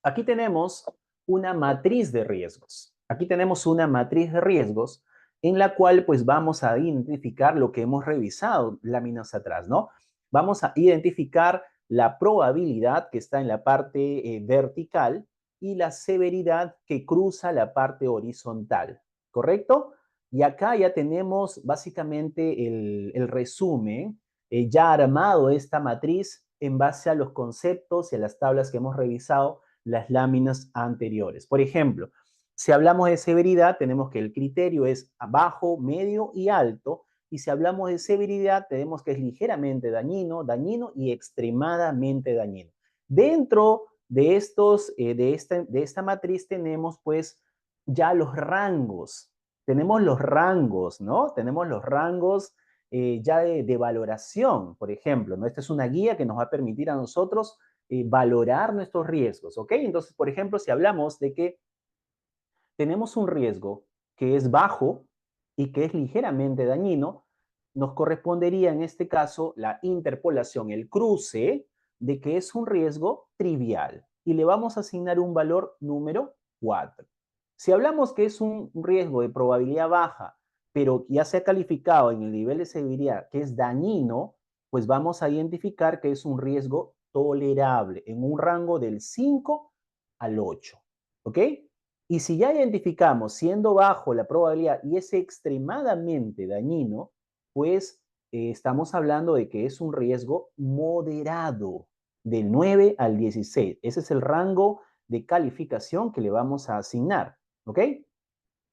[SPEAKER 1] Aquí tenemos una matriz de riesgos. Aquí tenemos una matriz de riesgos en la cual pues vamos a identificar lo que hemos revisado láminas atrás, ¿no? Vamos a identificar la probabilidad que está en la parte vertical y la severidad que cruza la parte horizontal, ¿correcto? Y acá ya tenemos básicamente el resumen ya armado esta matriz en base a los conceptos y a las tablas que hemos revisado las láminas anteriores. Por ejemplo, si hablamos de severidad, tenemos que el criterio es bajo, medio y alto. Y si hablamos de severidad, tenemos que es ligeramente dañino, dañino y extremadamente dañino. Dentro de de esta matriz tenemos pues ya los rangos. Tenemos los rangos, ¿no? Tenemos los rangos ya de valoración, por ejemplo, ¿no? Esta es una guía que nos va a permitir a nosotros valorar nuestros riesgos, ¿ok? Entonces, por ejemplo, si hablamos de que tenemos un riesgo que es bajo y que es ligeramente dañino, nos correspondería en este caso la interpolación, el cruce de que es un riesgo trivial y le vamos a asignar un valor número 4. Si hablamos que es un riesgo de probabilidad baja, pero ya se ha calificado en el nivel de severidad que es dañino, pues vamos a identificar que es un riesgo tolerable en un rango del 5 al 8. ¿Ok? Y si ya identificamos siendo bajo la probabilidad y es extremadamente dañino, pues estamos hablando de que es un riesgo moderado, del 9 al 16. Ese es el rango de calificación que le vamos a asignar, ¿ok?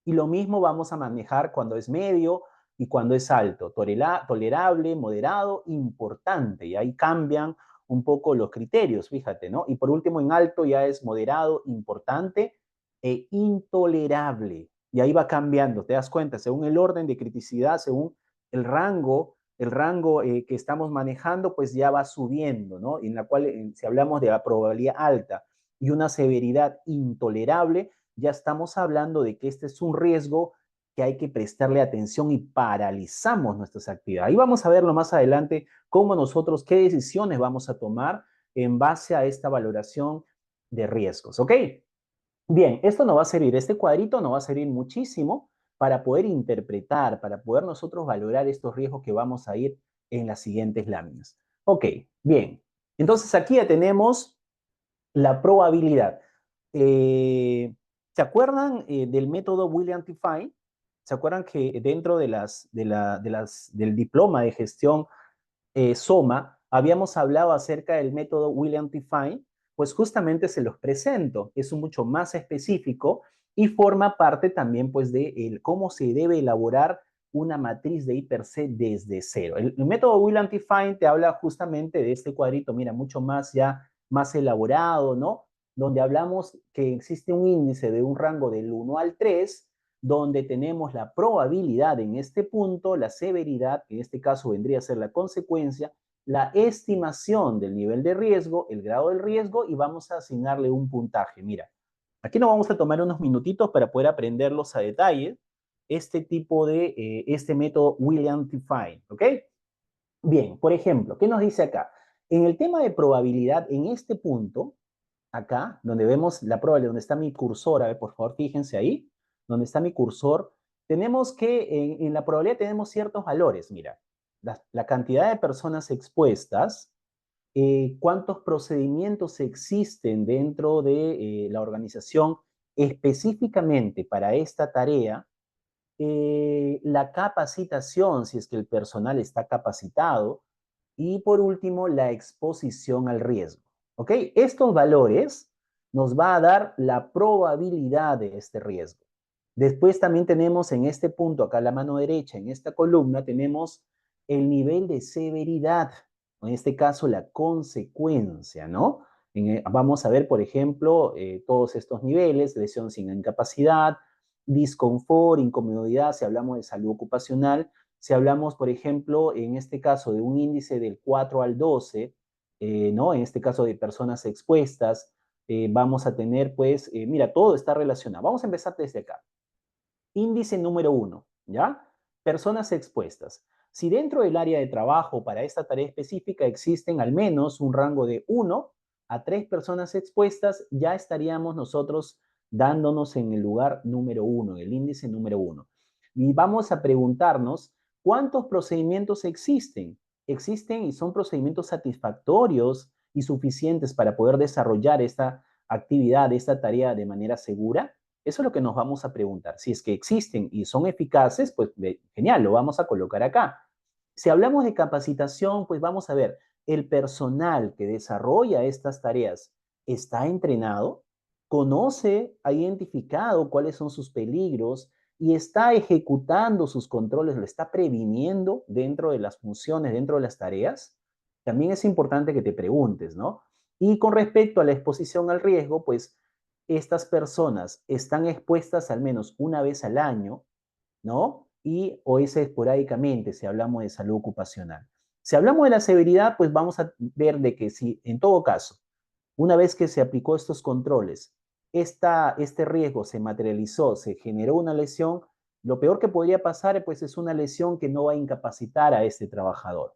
[SPEAKER 1] Y lo mismo vamos a manejar cuando es medio y cuando es alto, tolerable, moderado, importante. Y ahí cambian un poco los criterios, fíjate, ¿no? Y por último, en alto ya es moderado, importante e intolerable. Y ahí va cambiando, te das cuenta, según el orden de criticidad, según el rango que estamos manejando, pues ya va subiendo, ¿no? En la cual, si hablamos de la probabilidad alta y una severidad intolerable, ya estamos hablando de que este es un riesgo que hay que prestarle atención y paralizamos nuestras actividades. Ahí vamos a verlo más adelante, cómo nosotros, qué decisiones vamos a tomar en base a esta valoración de riesgos, ¿ok? Bien, esto nos va a servir, este cuadrito nos va a servir muchísimo para poder interpretar, para poder nosotros valorar estos riesgos que vamos a ir en las siguientes láminas. Ok, bien. Entonces aquí ya tenemos la probabilidad. ¿Se acuerdan del método William-T. ¿Se acuerdan que dentro del diploma de gestión Soma, habíamos hablado acerca del método William-T. Pues justamente se los presento. Es mucho más específico y forma parte también pues de cómo se debe elaborar una matriz de I per C desde cero. El método William-T. te habla justamente de este cuadrito, mira, mucho más ya más elaborado, ¿no? Donde hablamos que existe un índice de un rango del 1 al 3, donde tenemos la probabilidad en este punto, la severidad, que en este caso vendría a ser la consecuencia, la estimación del nivel de riesgo, el grado del riesgo, y vamos a asignarle un puntaje. Mira, aquí nos vamos a tomar unos minutitos para poder aprenderlos a detalle, este método William-T. ¿ok? Bien, por ejemplo, ¿qué nos dice acá? En el tema de probabilidad, en este punto, acá, donde vemos la probabilidad, donde está mi cursor, a ver, por favor, fíjense ahí, donde está mi cursor, tenemos que en la probabilidad tenemos ciertos valores, mira, la cantidad de personas expuestas, cuántos procedimientos existen dentro de la organización específicamente para esta tarea, la capacitación, si es que el personal está capacitado, y por último, la exposición al riesgo. ¿Ok? Estos valores nos va a dar la probabilidad de este riesgo. Después también tenemos en este punto, acá a la mano derecha, en esta columna, tenemos el nivel de severidad, en este caso la consecuencia, ¿no? Vamos a ver, por ejemplo, todos estos niveles, lesión sin incapacidad, disconfort, incomodidad, si hablamos de salud ocupacional, si hablamos, por ejemplo, en este caso de un índice del 4 al 12, ¿no? En este caso de personas expuestas, vamos a tener, pues, mira, todo está relacionado. Vamos a empezar desde acá. Índice número 1, ¿ya? Personas expuestas. Si dentro del área de trabajo para esta tarea específica existen al menos un rango de 1 a 3 personas expuestas, ya estaríamos nosotros dándonos en el lugar número 1, el índice número 1. Y vamos a preguntarnos, ¿cuántos procedimientos existen? ¿Existen y son procedimientos satisfactorios y suficientes para poder desarrollar esta actividad, esta tarea de manera segura? Eso es lo que nos vamos a preguntar. Si es que existen y son eficaces, pues genial, lo vamos a colocar acá. Si hablamos de capacitación, pues vamos a ver, el personal que desarrolla estas tareas está entrenado, conoce, ha identificado cuáles son sus peligros y está ejecutando sus controles, lo está previniendo dentro de las funciones, dentro de las tareas. También es importante que te preguntes, ¿no? Y con respecto a la exposición al riesgo, pues estas personas están expuestas al menos una vez al año, ¿no? Y o es esporádicamente si hablamos de salud ocupacional. Si hablamos de la severidad, pues vamos a ver de que si en todo caso, una vez que se aplicó estos controles, este riesgo se materializó, se generó una lesión, lo peor que podría pasar pues es una lesión que no va a incapacitar a este trabajador.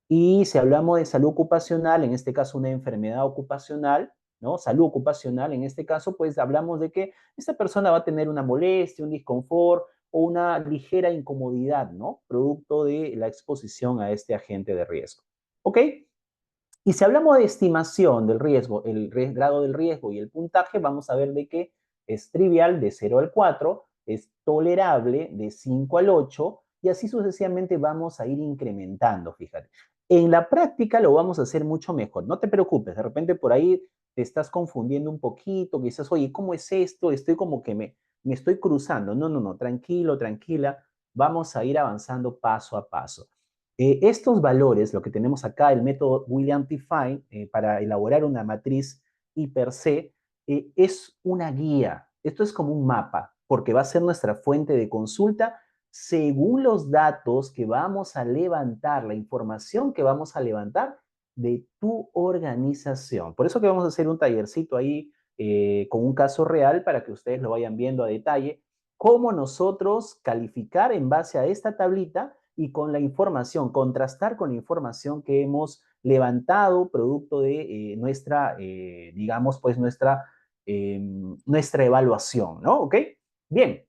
[SPEAKER 1] Y si hablamos de salud ocupacional, en este caso una enfermedad ocupacional, ¿no? Salud ocupacional, en este caso, pues hablamos de que esta persona va a tener una molestia, un disconfort o una ligera incomodidad, ¿no? Producto de la exposición a este agente de riesgo. ¿Ok? Y si hablamos de estimación del riesgo, el grado del riesgo y el puntaje, vamos a ver de que es trivial de 0 al 4, es tolerable de 5 al 8 y así sucesivamente vamos a ir incrementando, fíjate. En la práctica lo vamos a hacer mucho mejor. No te preocupes, de repente por ahí te estás confundiendo un poquito, quizás, oye, ¿cómo es esto? Estoy como que me estoy cruzando. No, no, no, tranquilo, tranquila. Vamos a ir avanzando paso a paso. Estos valores, lo que tenemos acá, el método William-T. Fine, para elaborar una matriz hiper C, es una guía. Esto es como un mapa, porque va a ser nuestra fuente de consulta según los datos que vamos a levantar, la información que vamos a levantar de tu organización. Por eso que vamos a hacer un tallercito ahí con un caso real para que ustedes lo vayan viendo a detalle, cómo nosotros calificar en base a esta tablita y con la información, contrastar con la información que hemos levantado producto de digamos, pues nuestra evaluación, ¿no? ¿Ok? Bien,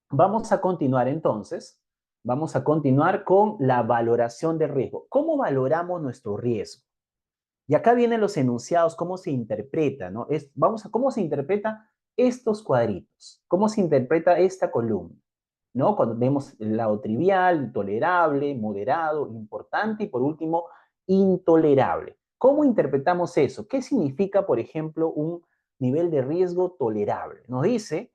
[SPEAKER 1] vamos a continuar entonces. Vamos a continuar con la valoración de riesgo. ¿Cómo valoramos nuestro riesgo? Y acá vienen los enunciados, cómo se interpreta, ¿no? Cómo se interpreta estos cuadritos, cómo se interpreta esta columna, ¿no? Cuando vemos el lado trivial, tolerable, moderado, importante y por último, intolerable. ¿Cómo interpretamos eso? ¿Qué significa, por ejemplo, un nivel de riesgo tolerable? Nos dice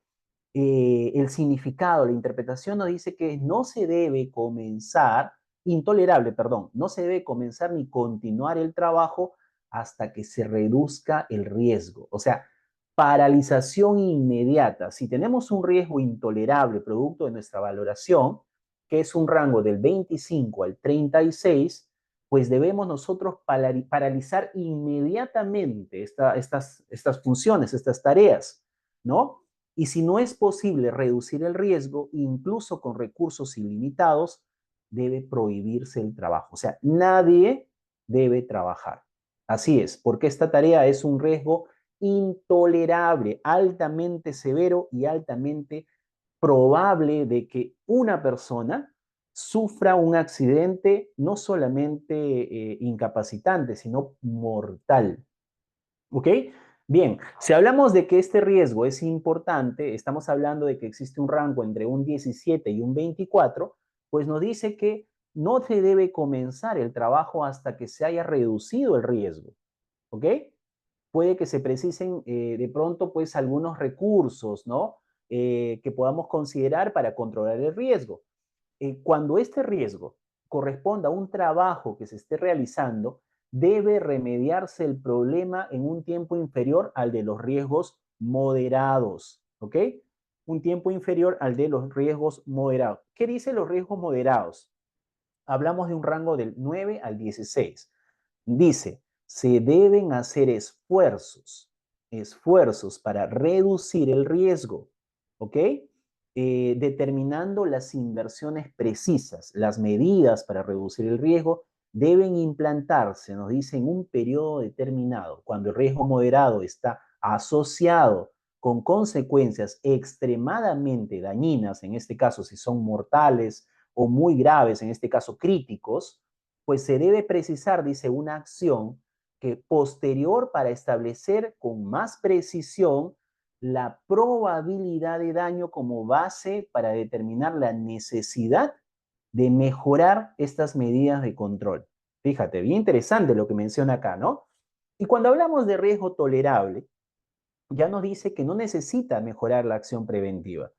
[SPEAKER 1] el significado, la interpretación nos dice que no se debe comenzar, intolerable, perdón, no se debe comenzar ni continuar el trabajo hasta que se reduzca el riesgo. O sea, paralización inmediata. Si tenemos un riesgo intolerable producto de nuestra valoración, que es un rango del 25 al 36, pues debemos nosotros paralizar inmediatamente estas funciones, estas tareas, ¿no? Y si no es posible reducir el riesgo, incluso con recursos ilimitados, debe prohibirse el trabajo. O sea, nadie debe trabajar. Así es, porque esta tarea es un riesgo intolerable, altamente severo y altamente probable de que una persona sufra un accidente no solamente incapacitante, sino mortal. ¿Ok? Bien, si hablamos de que este riesgo es importante, estamos hablando de que existe un rango entre un 17 y un 24, pues nos dice que no se debe comenzar el trabajo hasta que se haya reducido el riesgo. ¿Ok? Puede que se precisen de pronto pues algunos recursos, ¿no? Que podamos considerar para controlar el riesgo. Cuando este riesgo corresponda a un trabajo que se esté realizando, debe remediarse el problema en un tiempo inferior al de los riesgos moderados, ¿ok? Un tiempo inferior al de los riesgos moderados. ¿Qué dice los riesgos moderados? Hablamos de un rango del 9 al 16. Dice, se deben hacer esfuerzos para reducir el riesgo, ¿ok? Determinando las inversiones precisas, las medidas para reducir el riesgo deben implantarse, nos dice, en un periodo determinado. Cuando el riesgo moderado está asociado con consecuencias extremadamente dañinas, en este caso si son mortales o muy graves, en este caso críticos, pues se debe precisar, dice, una acción que posterior para establecer con más precisión la probabilidad de daño como base para determinar la necesidad de mejorar estas medidas de control. Fíjate, bien interesante lo que menciona acá, ¿no? Y cuando hablamos de riesgo tolerable, ya nos dice que no necesita mejorar la acción preventiva.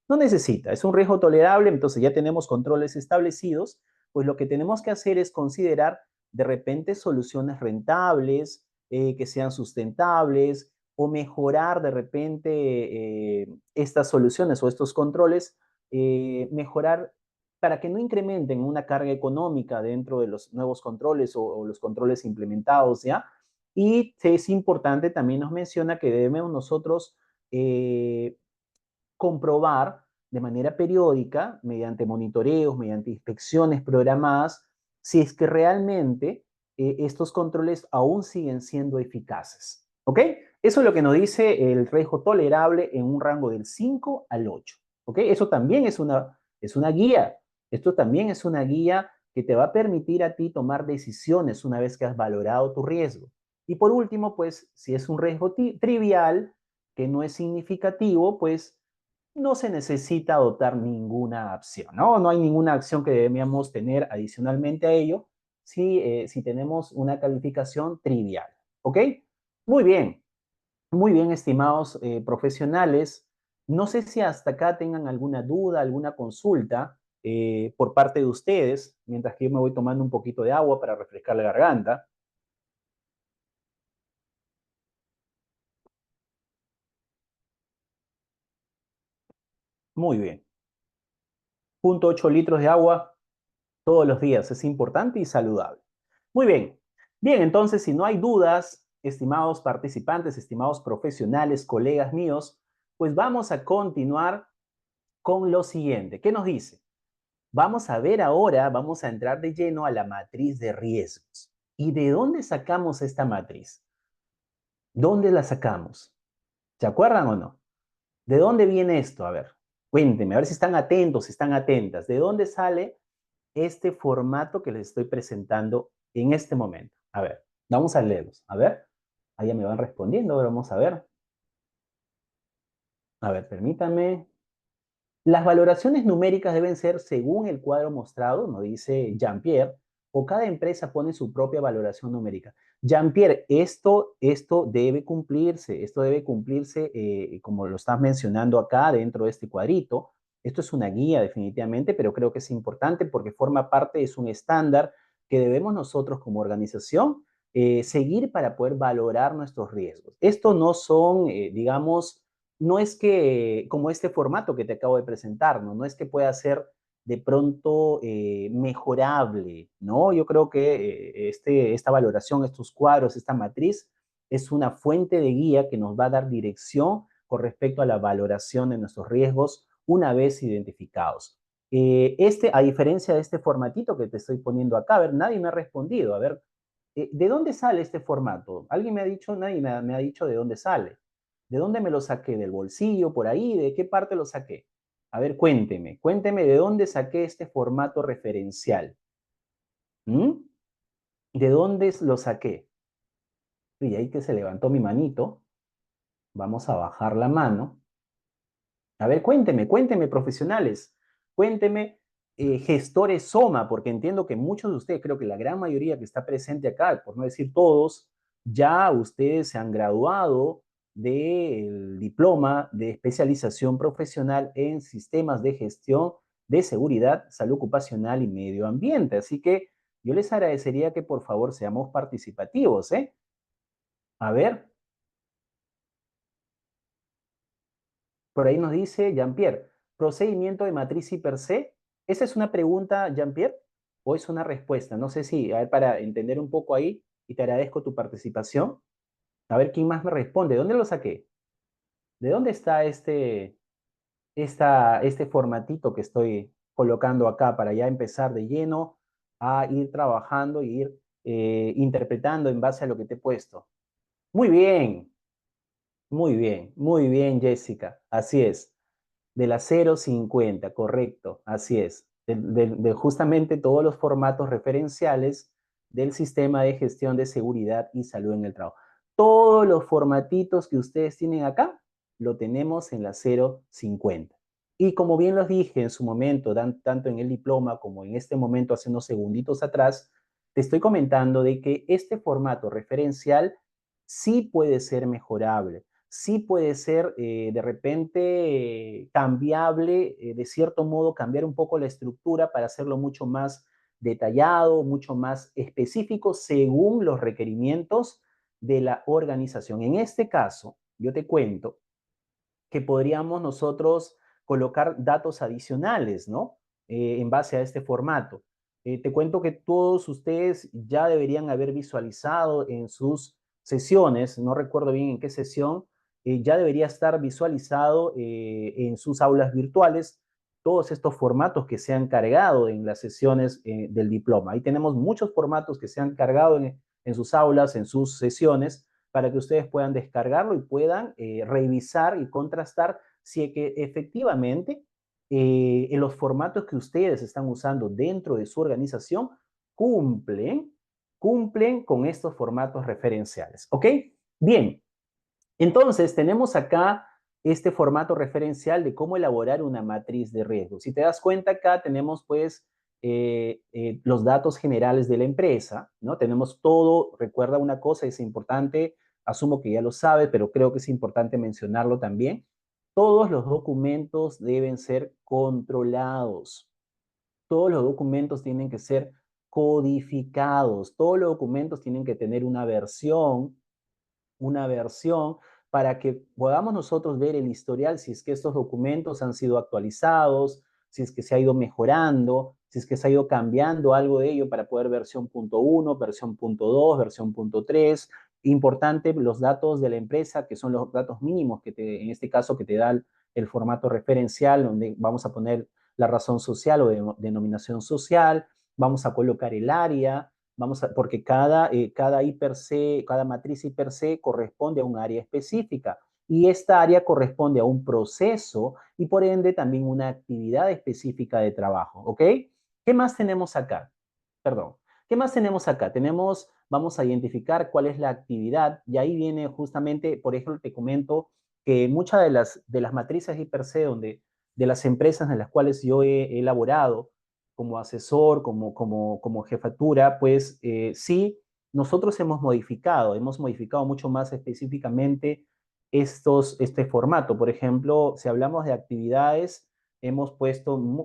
[SPEAKER 1] No necesita, es un riesgo tolerable, entonces ya tenemos controles establecidos, pues lo que tenemos que hacer es considerar de repente soluciones rentables, que sean sustentables, o mejorar de repente estas soluciones o estos controles, mejorar para que no incrementen una carga económica dentro de los nuevos controles o los controles implementados, ¿ya? Y es importante, también nos menciona que debemos nosotros eh, comprobar de manera periódica, mediante monitoreos, mediante inspecciones programadas, si es que realmente estos controles aún siguen siendo eficaces. ¿Ok? Eso es lo que nos dice el riesgo tolerable en un rango del 5 al 8. ¿Ok? Eso también es una guía. Esto también es una guía que te va a permitir a ti tomar decisiones una vez que has valorado tu riesgo. Y por último, pues, si es un riesgo trivial, que no es significativo, pues no se necesita adoptar ninguna acción, ¿no? No hay ninguna acción que debemos tener adicionalmente a ello si tenemos una calificación trivial, ¿ok? Muy bien, muy bien, estimados profesionales. No sé si hasta acá tengan alguna duda, alguna consulta. por parte de ustedes, mientras que yo me voy tomando un poquito de agua para refrescar la garganta. Muy bien. 0,8 litros de agua todos los días es importante y saludable. Muy bien. Bien, entonces, si no hay dudas, estimados participantes, estimados profesionales, colegas míos, pues vamos a continuar con lo siguiente. ¿Qué nos dice? Vamos a ver ahora, vamos a entrar de lleno a la matriz de riesgos. ¿Y de dónde sacamos esta matriz? ¿Dónde la sacamos? ¿Se acuerdan o no? ¿De dónde viene esto? A ver, cuéntenme, a ver si están atentos, si están atentas. ¿De dónde sale este formato que les estoy presentando en este momento? A ver, vamos a leerlos. A ver, ahí ya me van respondiendo. Ahora vamos a ver. A ver, permítanme. Las valoraciones numéricas deben ser según el cuadro mostrado, nos dice Jean-Pierre, o cada empresa pone su propia valoración numérica. Jean-Pierre, esto debe cumplirse como lo estás mencionando acá dentro de este cuadrito. Esto es una guía definitivamente, pero creo que es importante porque forma parte, es un estándar que debemos nosotros como organización seguir para poder valorar nuestros riesgos. Esto no son, digamos, no es que, como este formato que te acabo de presentar, ¿no? No es que pueda ser de pronto mejorable, ¿no? Yo creo que esta valoración, estos cuadros, esta matriz, es una fuente de guía que nos va a dar dirección con respecto a la valoración de nuestros riesgos una vez identificados. A diferencia de este formatito que te estoy poniendo acá, a ver, nadie me ha respondido, a ver, ¿de dónde sale este formato? ¿Alguien me ha dicho? Nadie me ha dicho de dónde sale. ¿De dónde me lo saqué? ¿Del bolsillo? ¿Por ahí? ¿De qué parte lo saqué? A ver, cuénteme de dónde saqué este formato referencial. ¿Mm? ¿De dónde lo saqué? Y ahí que se levantó mi manito. Vamos a bajar la mano. A ver, cuénteme, profesionales. Cuénteme, gestores Soma, porque entiendo que muchos de ustedes, creo que la gran mayoría que está presente acá, por no decir todos, ya ustedes se han graduado del diploma de especialización profesional en sistemas de gestión de seguridad, salud ocupacional y medio ambiente. Así que yo les agradecería que por favor seamos participativos, ¿eh? A ver, por ahí nos dice Jean-Pierre, procedimiento de matriz y per se. ¿Esa es una pregunta, Jean-Pierre, o es una respuesta? No sé si, a ver, para entender un poco ahí, y te agradezco tu participación. A ver quién más me responde. ¿Dónde lo saqué? ¿De dónde está este formatito que estoy colocando acá para ya empezar de lleno a ir trabajando y ir interpretando en base a lo que te he puesto? Muy bien, muy bien, Jessica. Así es. De la 050, correcto, así es. De justamente todos los formatos referenciales del sistema de gestión de seguridad y salud en el trabajo. Todos los formatitos que ustedes tienen acá, lo tenemos en la 050. Y como bien los dije en su momento, tanto en el diploma como en este momento, hace unos segunditos atrás, te estoy comentando de que este formato referencial sí puede ser mejorable, sí puede ser de repente cambiable, de cierto modo cambiar un poco la estructura para hacerlo mucho más detallado, mucho más específico según los requerimientos de la organización. En este caso, yo te cuento que podríamos nosotros colocar datos adicionales, ¿no? En base a este formato. Te cuento que todos ustedes ya deberían haber visualizado en sus sesiones, no recuerdo bien en qué sesión, ya debería estar visualizado en sus aulas virtuales todos estos formatos que se han cargado en las sesiones del diploma. Ahí tenemos muchos formatos que se han cargado en sus aulas, en sus sesiones, para que ustedes puedan descargarlo y puedan revisar y contrastar si es que efectivamente en los formatos que ustedes están usando dentro de su organización cumplen, cumplen con estos formatos referenciales. ¿Ok? Bien, entonces tenemos acá este formato referencial de cómo elaborar una matriz de riesgo. Si te das cuenta, acá tenemos pues los datos generales de la empresa, ¿no? Tenemos todo, recuerda una cosa, es importante, asumo que ya lo sabes, pero creo que es importante mencionarlo también. Todos los documentos deben ser controlados. todos los documentos tienen que ser codificados, todos los documentos tienen que tener una versión para que podamos nosotros ver el historial, si es que estos documentos han sido actualizados, si es que se ha ido mejorando, si es que se ha ido cambiando algo de ello para poder versión punto 1, versión punto 2, versión punto 3. Importante los datos de la empresa, que son los datos mínimos que en este caso que te da el formato referencial, donde vamos a poner la razón social o denominación social, vamos a colocar el área, porque cada hiper C, cada matriz hiper C corresponde a un área específica y esta área corresponde a un proceso y por ende también una actividad específica de trabajo, ¿ok? ¿Qué más tenemos acá? Perdón. ¿Qué más tenemos acá? Vamos a identificar cuál es la actividad y ahí viene justamente, por ejemplo, te comento que muchas de las matrices hiper C de las empresas en las cuales yo he elaborado, como asesor, como jefatura, pues sí, nosotros hemos modificado mucho más específicamente este formato. Por ejemplo, si hablamos de actividades,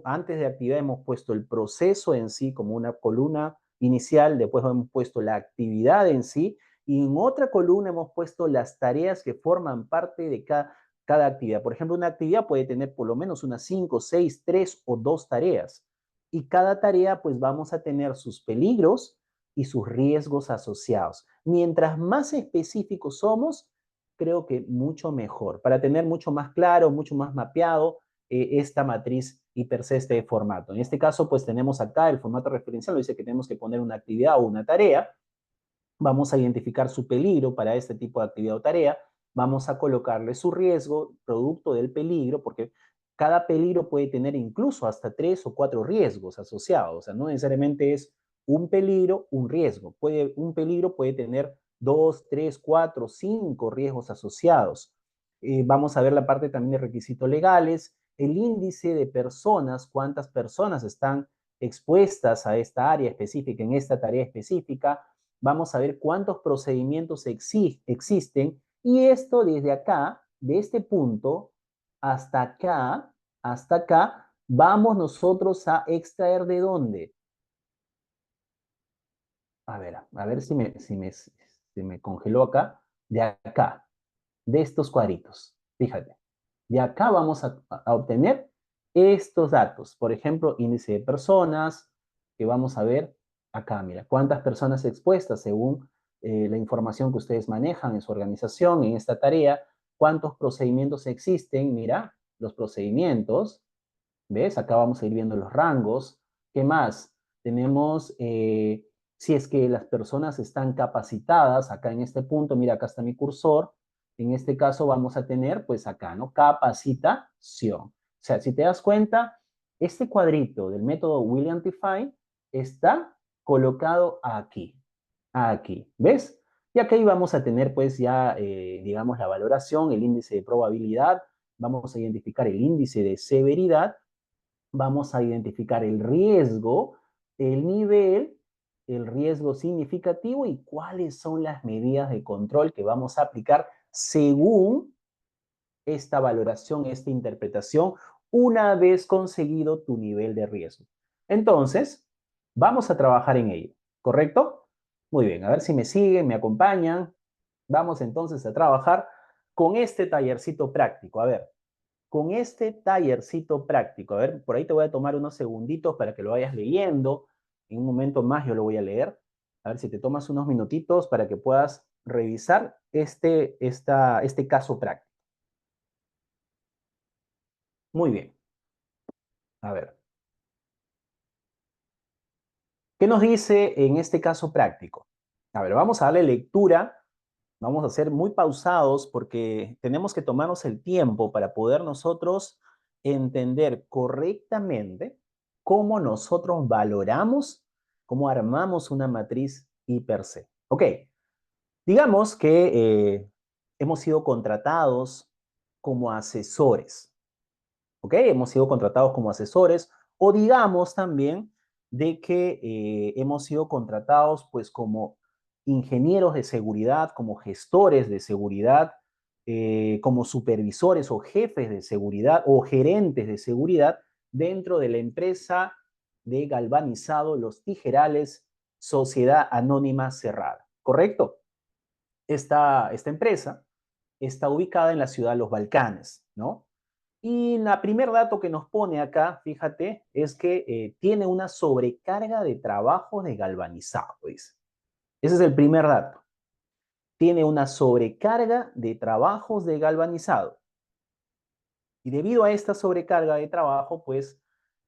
[SPEAKER 1] antes de actividad hemos puesto el proceso en sí como una columna inicial, después hemos puesto la actividad en sí, y en otra columna hemos puesto las tareas que forman parte de cada actividad. Por ejemplo, una actividad puede tener por lo menos unas 5, 6, 3 o 2 tareas y cada tarea pues vamos a tener sus peligros y sus riesgos asociados. Mientras más específicos somos, creo que mucho mejor, para tener mucho más claro, mucho más mapeado esta matriz hiperceste de formato. En este caso, pues tenemos acá el formato referencial, lo dice que tenemos que poner una actividad o una tarea, vamos a identificar su peligro para este tipo de actividad o tarea, vamos a colocarle su riesgo, producto del peligro, porque cada peligro puede tener incluso hasta 3 o 4 riesgos asociados, o sea, no necesariamente es un peligro, un riesgo. Un peligro puede tener 2, 3, 4, 5 riesgos asociados. Vamos a ver la parte también de requisitos legales, el índice de personas, cuántas personas están expuestas a esta área específica, en esta tarea específica, vamos a ver cuántos procedimientos existen y esto desde acá, de este punto hasta acá, vamos nosotros a extraer de dónde. A ver si me congeló acá. De acá, de estos cuadritos. Fíjate. De acá vamos a obtener estos datos. Por ejemplo, índice de personas, que vamos a ver acá, mira, cuántas personas expuestas según la información que ustedes manejan en su organización, en esta tarea, cuántos procedimientos existen, mira, los procedimientos, ¿ves? Acá vamos a ir viendo los rangos. ¿Qué más? Tenemos, si es que las personas están capacitadas, acá en este punto, mira, acá está mi cursor, en este caso vamos a tener, pues acá, ¿no? Capacitación. O sea, si te das cuenta, este cuadrito del método William T. Fine está colocado aquí, ¿ves? Y aquí vamos a tener, pues ya, digamos, la valoración, el índice de probabilidad, vamos a identificar el índice de severidad, vamos a identificar el riesgo, el nivel, el riesgo significativo y cuáles son las medidas de control que vamos a aplicar según esta valoración, esta interpretación, una vez conseguido tu nivel de riesgo. Entonces, vamos a trabajar en ello, ¿correcto? Muy bien, a ver si me siguen, me acompañan. Vamos entonces a trabajar con este tallercito práctico. A ver, con este tallercito práctico. A ver, por ahí te voy a tomar unos segunditos para que lo vayas leyendo. En un momento más yo lo voy a leer. A ver si te tomas unos minutitos para que puedas revisar este caso práctico. Muy bien. A ver, ¿qué nos dice en este caso práctico? A ver, vamos a darle lectura. Vamos a ser muy pausados porque tenemos que tomarnos el tiempo para poder nosotros entender correctamente cómo nosotros valoramos, cómo armamos una matriz hiper C. Ok, digamos que hemos sido contratados como asesores. ¿Ok? Hemos sido contratados como asesores o digamos también de que hemos sido contratados pues como ingenieros de seguridad, como gestores de seguridad, como supervisores o jefes de seguridad o gerentes de seguridad dentro de la empresa de galvanizado Los Tijerales, Sociedad Anónima Cerrada, ¿correcto? Esta empresa está ubicada en la ciudad de Los Balcanes, ¿no? Y la primer dato que nos pone acá, fíjate, es que tiene una sobrecarga de trabajo de galvanizado, dice. Ese es el primer dato. Tiene una sobrecarga de trabajos de galvanizado. Y debido a esta sobrecarga de trabajo, pues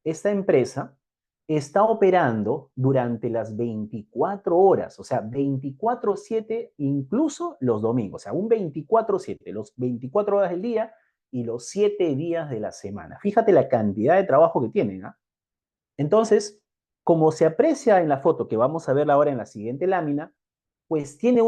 [SPEAKER 1] esta empresa está operando durante las 24 horas, o sea, 24/7, incluso los domingos, o sea, un 24/7, los 24 horas del día y los 7 días de la semana. Fíjate la cantidad de trabajo que tienen, ¿ah? Entonces, como se aprecia en la foto que vamos a ver ahora en la siguiente lámina, pues tiene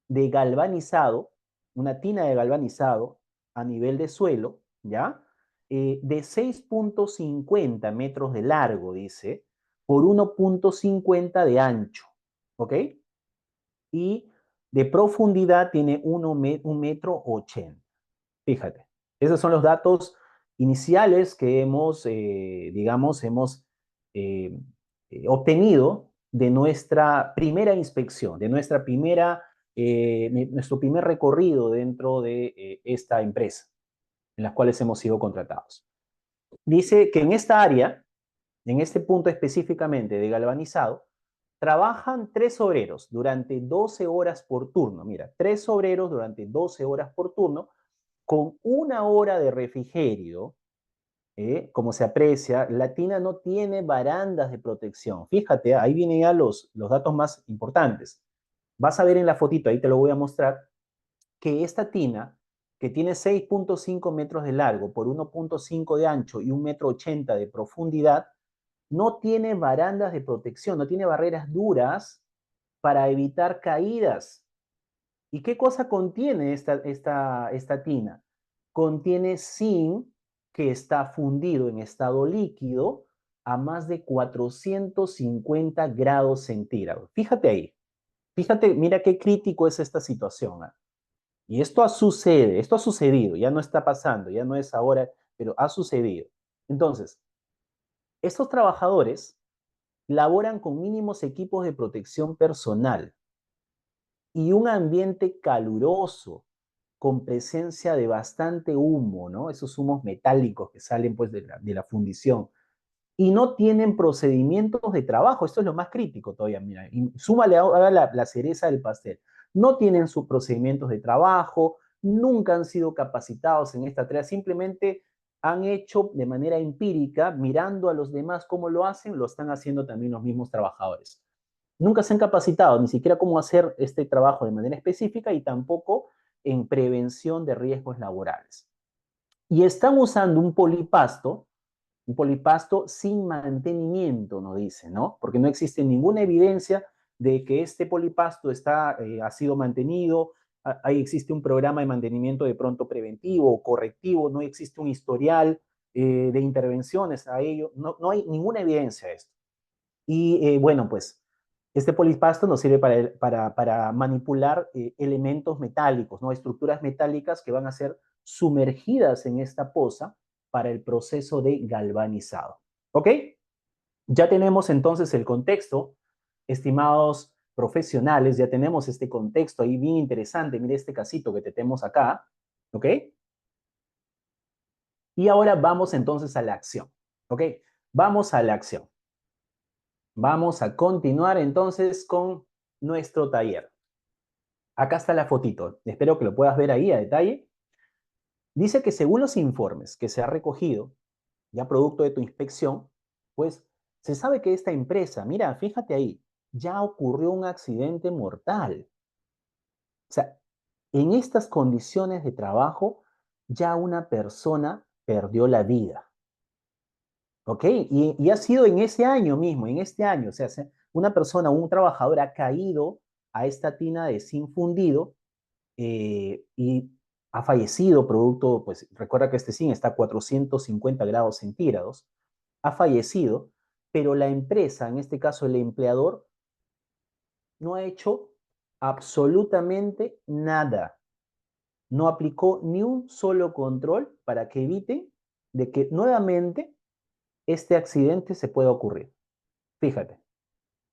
[SPEAKER 1] de galvanizado, una tina de galvanizado a nivel de suelo, ¿ya? De 6,50 metros de largo, dice, por 1,50 de ancho, ¿ok? Y de profundidad tiene 1,80 m. Fíjate, esos son los datos iniciales que hemos, digamos, eh, obtenido de nuestra primera inspección, de nuestro primer recorrido dentro de esta empresa en las cuales hemos sido contratados. Dice que en esta área, en este punto específicamente de galvanizado, trabajan 3 obreros durante 12 horas por turno. Mira, 3 obreros durante 12 horas por turno con 1 hora de refrigerio. Como se aprecia, la tina no tiene barandas de protección. Fíjate, ahí vienen ya los datos más importantes. Vas a ver en la fotito, ahí te lo voy a mostrar, que esta tina, que tiene 6,5 metros de largo por 1,5 de ancho y 1,80 m de profundidad, no tiene barandas de protección, no tiene barreras duras para evitar caídas. ¿Y qué cosa contiene esta tina? Contiene zinc que está fundido en estado líquido a más de 450 grados centígrados. Fíjate ahí, fíjate, mira qué crítico es esta situación. ¿Ah? Y esto ha sucedido, ya no está pasando, ya no es ahora, pero ha sucedido. Entonces, estos trabajadores laboran con mínimos equipos de protección personal y un ambiente caluroso, con presencia de bastante humo, ¿no? Esos humos metálicos que salen pues de la fundición. Y no tienen procedimientos de trabajo, esto es lo más crítico todavía, mira, y súmale ahora la cereza del pastel. No tienen sus procedimientos de trabajo, nunca han sido capacitados en esta tarea, simplemente han hecho de manera empírica, mirando a los demás cómo lo hacen, lo están haciendo también los mismos trabajadores. Nunca se han capacitado ni siquiera cómo hacer este trabajo de manera específica y tampoco en prevención de riesgos laborales. Y están usando un polipasto sin mantenimiento, nos dice, ¿no? Porque no existe ninguna evidencia de que este polipasto ha sido mantenido, ahí existe un programa de mantenimiento de pronto preventivo o correctivo, no existe un historial de intervenciones a ello, no hay ninguna evidencia de esto. Y bueno, pues este polipasto nos sirve para manipular elementos metálicos, ¿no? Estructuras metálicas que van a ser sumergidas en esta poza para el proceso de galvanizado. ¿Ok? Ya tenemos entonces el contexto, estimados profesionales, ya tenemos este contexto ahí bien interesante. Mire este casito que tenemos acá. ¿Ok? Y ahora vamos entonces a la acción. ¿Ok? Vamos a la acción. Vamos a continuar entonces con nuestro taller. Acá está la fotito. Espero que lo puedas ver ahí a detalle. Dice que según los informes que se ha recogido, ya producto de tu inspección, pues se sabe que esta empresa, mira, fíjate ahí, ya ocurrió un accidente mortal. O sea, en estas condiciones de trabajo, ya una persona perdió la vida. ¿Ok? Y ha sido en ese año mismo, en este año. O sea, una persona, un trabajador ha caído a esta tina de zinc fundido y ha fallecido producto, pues recuerda que este zinc está a 450 grados centígrados, ha fallecido, pero la empresa, en este caso el empleador, no ha hecho absolutamente nada. No aplicó ni un solo control para que evite de que nuevamente este accidente se puede ocurrir. Fíjate.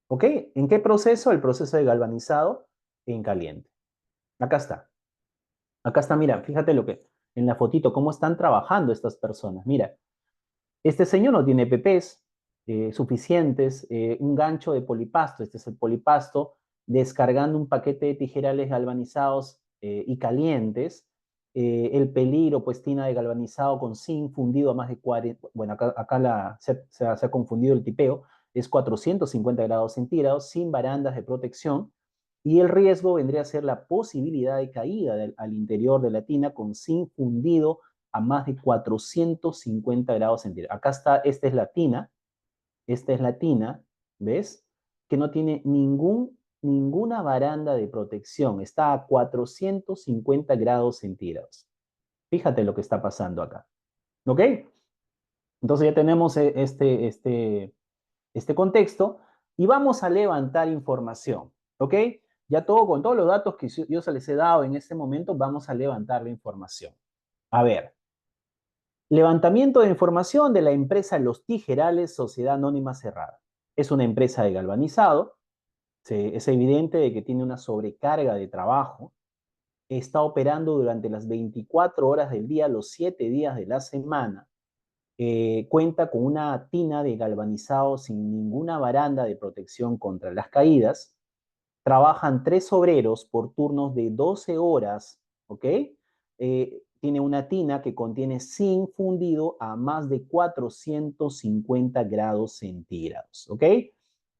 [SPEAKER 1] ¿Ok? ¿En qué proceso? El proceso de galvanizado en caliente. Acá está. Acá está, mira, fíjate lo que, en la fotito, cómo están trabajando estas personas. Mira, este señor no tiene PPs suficientes, un gancho de polipasto, este es el polipasto, descargando un paquete de tijerales galvanizados y calientes, el peligro, pues tina de galvanizado con zinc fundido a más de 40, bueno, acá se ha confundido el tipeo, es 450 grados centígrados, sin barandas de protección, y el riesgo vendría a ser la posibilidad de caída al interior de la tina con zinc fundido a más de 450 grados centígrados. Acá está, esta es la tina, ¿ves? Que no tiene ninguna baranda de protección, está a 450 grados centígrados. Fíjate lo que está pasando acá, ¿ok? Entonces ya tenemos este contexto y vamos a levantar información, ¿ok? Ya todo, con todos los datos que yo se les he dado en este momento, vamos a levantar la información. A ver, levantamiento de información de la empresa Los Tijerales, Sociedad Anónima Cerrada. Es una empresa de galvanizado, es evidente de que tiene una sobrecarga de trabajo, está operando durante las 24 horas del día, los 7 días de la semana, cuenta con una tina de galvanizado sin ninguna baranda de protección contra las caídas, trabajan 3 obreros por turnos de 12 horas, ¿ok? Tiene una tina que contiene zinc fundido a más de 450 grados centígrados, ¿ok?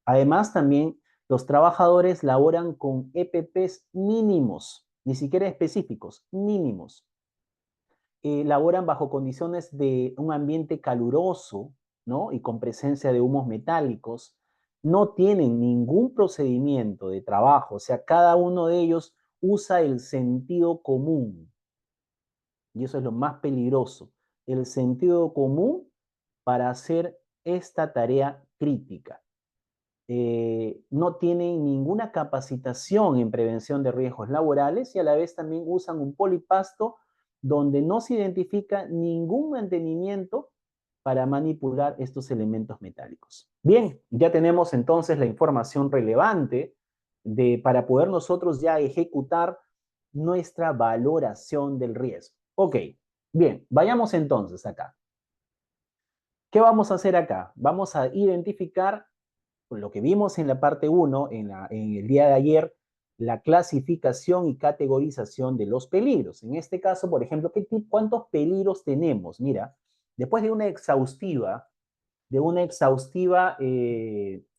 [SPEAKER 1] Además, también los trabajadores laboran con EPPs mínimos, ni siquiera específicos, mínimos. Laboran bajo condiciones de un ambiente caluroso, ¿no? Y con presencia de humos metálicos, no tienen ningún procedimiento de trabajo, o sea, cada uno de ellos usa el sentido común, y eso es lo más peligroso, el sentido común para hacer esta tarea crítica. No tienen ninguna capacitación en prevención de riesgos laborales y a la vez también usan un polipasto donde no se identifica ningún mantenimiento para manipular estos elementos metálicos. Bien, ya tenemos entonces la información relevante para poder nosotros ya ejecutar nuestra valoración del riesgo. Ok, bien, vayamos entonces acá. ¿Qué vamos a hacer acá? Vamos a identificar lo que vimos en la parte 1, en el día de ayer, la clasificación y categorización de los peligros. En este caso, por ejemplo, ¿cuántos peligros tenemos? Mira, después de una exhaustiva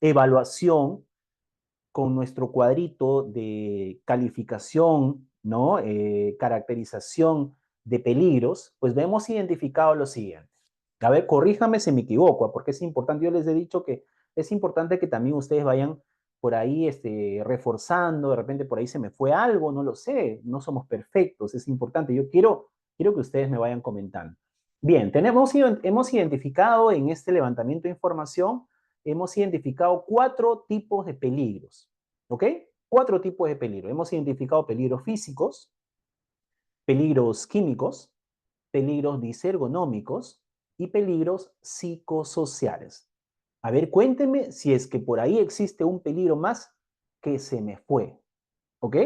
[SPEAKER 1] evaluación con nuestro cuadrito de calificación, ¿no? Caracterización de peligros, pues hemos identificado lo siguiente. A ver, corríjame si me equivoco, porque es importante, yo les he dicho que es importante que también ustedes vayan por ahí reforzando, de repente por ahí se me fue algo, no lo sé, no somos perfectos, es importante, yo quiero que ustedes me vayan comentando. Bien, hemos identificado en este levantamiento de información, hemos identificado 4 tipos de peligros, ¿ok? 4 tipos de peligros. Hemos identificado peligros físicos, peligros químicos, peligros disergonómicos y peligros psicosociales. A ver, cuéntenme si es que por ahí existe un peligro más que se me fue, ¿ok?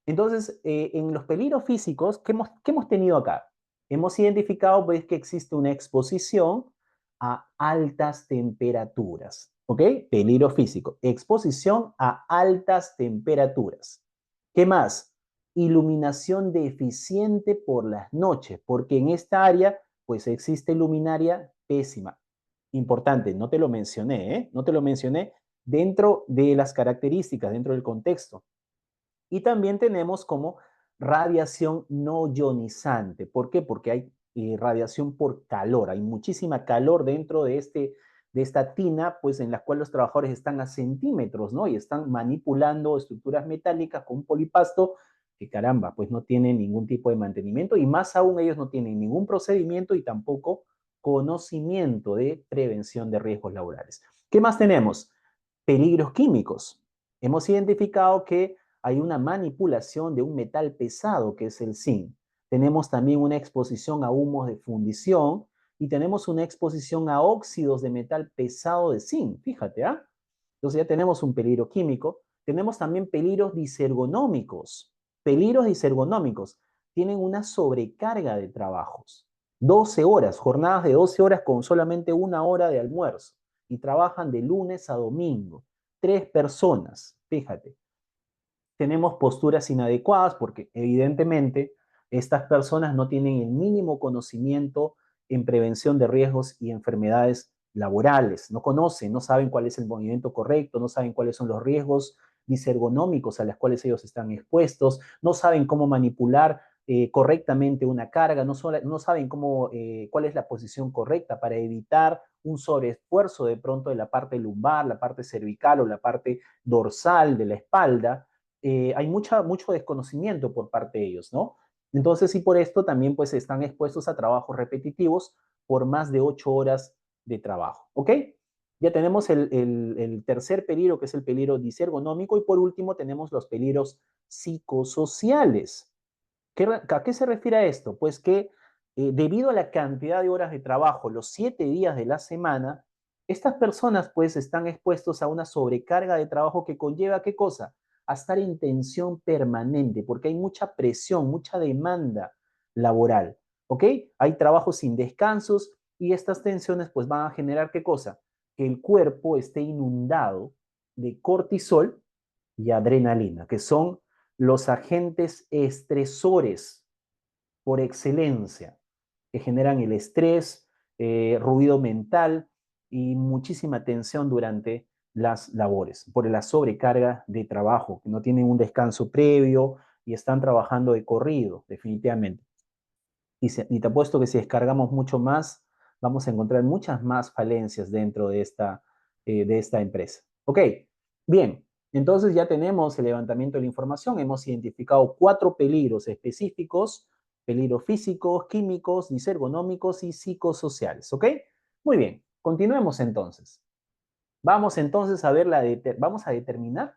[SPEAKER 1] Entonces, en los peligros físicos, ¿qué hemos tenido acá? Hemos identificado pues, que existe una exposición a altas temperaturas, ¿ok? Peligro físico, exposición a altas temperaturas. ¿Qué más? Iluminación deficiente por las noches, porque en esta área pues existe luminaria pésima. Importante, no te lo mencioné, ¿eh? No te lo mencioné dentro de las características, dentro del contexto. Y también tenemos como radiación no ionizante. ¿Por qué? Porque hay radiación por calor. Hay muchísima calor dentro de esta tina, pues en la cual los trabajadores están a centímetros, ¿no? Y están manipulando estructuras metálicas con un polipasto que caramba, pues no tienen ningún tipo de mantenimiento y más aún ellos no tienen ningún procedimiento y tampoco conocimiento de prevención de riesgos laborales. ¿Qué más tenemos? Peligros químicos. Hemos identificado que hay una manipulación de un metal pesado que es el zinc. Tenemos también una exposición a humos de fundición y tenemos una exposición a óxidos de metal pesado de zinc, fíjate, ¿ah? Entonces ya tenemos un peligro químico, tenemos también peligros disergonómicos. Peligros disergonómicos tienen una sobrecarga de trabajos. 12 horas, jornadas de 12 horas con solamente una hora de almuerzo y trabajan de lunes a domingo. 3 personas, fíjate. Tenemos posturas inadecuadas porque evidentemente estas personas no tienen el mínimo conocimiento en prevención de riesgos y enfermedades laborales. No conocen, no saben cuál es el movimiento correcto, no saben cuáles son los riesgos disergonómicos a los cuales ellos están expuestos, no saben cómo manipular correctamente una carga, no saben cuál es la posición correcta para evitar un sobreesfuerzo de pronto de la parte lumbar, la parte cervical o la parte dorsal de la espalda. Hay mucho desconocimiento por parte de ellos, ¿no? Entonces, y por esto también pues están expuestos a trabajos repetitivos por más de 8 horas de trabajo, ¿ok? Ya tenemos el tercer peligro, que es el peligro disergonómico, y por último tenemos los peligros psicosociales. ¿A qué se refiere a esto? Pues que debido a la cantidad de horas de trabajo, los 7 días de la semana, estas personas pues están expuestos a una sobrecarga de trabajo que conlleva, ¿qué cosa? A estar en tensión permanente, porque hay mucha presión, mucha demanda laboral, ¿ok? Hay trabajos sin descansos y estas tensiones pues van a generar, ¿qué cosa? Que el cuerpo esté inundado de cortisol y adrenalina, que son los agentes estresores por excelencia, que generan el estrés, ruido mental y muchísima tensión durante las labores, por la sobrecarga de trabajo, que no tienen un descanso previo y están trabajando de corrido, definitivamente. Y te apuesto que si descargamos mucho más, vamos a encontrar muchas más falencias dentro de esta empresa. Ok, bien, entonces ya tenemos el levantamiento de la información, hemos identificado 4 peligros específicos, peligros físicos, químicos, disergonómicos y psicosociales, ¿ok? Muy bien, continuemos entonces. Vamos entonces a ver vamos a determinar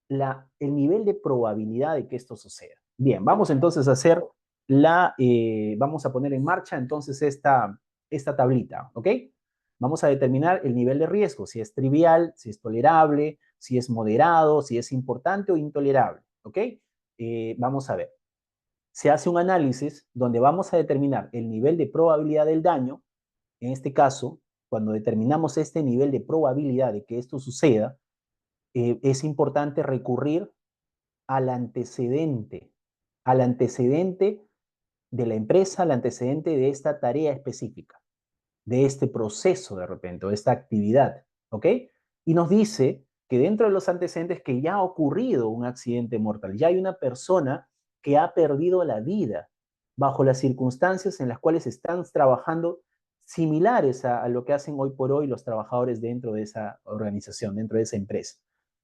[SPEAKER 1] el nivel de probabilidad de que esto suceda. Bien, vamos entonces a hacer vamos a poner en marcha entonces esta tablita, ¿ok? Vamos a determinar el nivel de riesgo, si es trivial, si es tolerable, si es moderado, si es importante o intolerable, ¿ok? Vamos a ver. Se hace un análisis donde vamos a determinar el nivel de probabilidad del daño. En este caso, cuando determinamos este nivel de probabilidad de que esto suceda, es importante recurrir al antecedente, al antecedente de la empresa, al antecedente de esta tarea específica, de este proceso de repente, o de esta actividad, ¿ok? Y nos dice que dentro de los antecedentes que ya ha ocurrido un accidente mortal, ya hay una persona que ha perdido la vida bajo las circunstancias en las cuales están trabajando similares a lo que hacen hoy por hoy los trabajadores dentro de esa organización, dentro de esa empresa.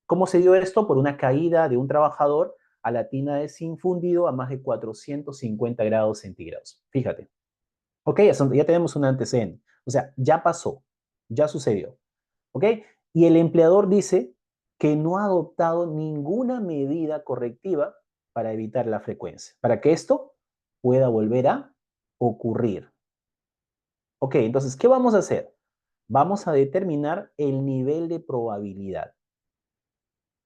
[SPEAKER 1] ¿Cómo se dio esto? Por una caída de un trabajador a la tina de zinc fundido a más de 450 grados centígrados. Fíjate. Ok, ya tenemos un antecedente. O sea, ya pasó, ya sucedió. ¿Ok? Y el empleador dice que no ha adoptado ninguna medida correctiva para evitar la frecuencia, para que esto pueda volver a ocurrir. Ok, entonces, ¿qué vamos a hacer? Vamos a determinar el nivel de probabilidad.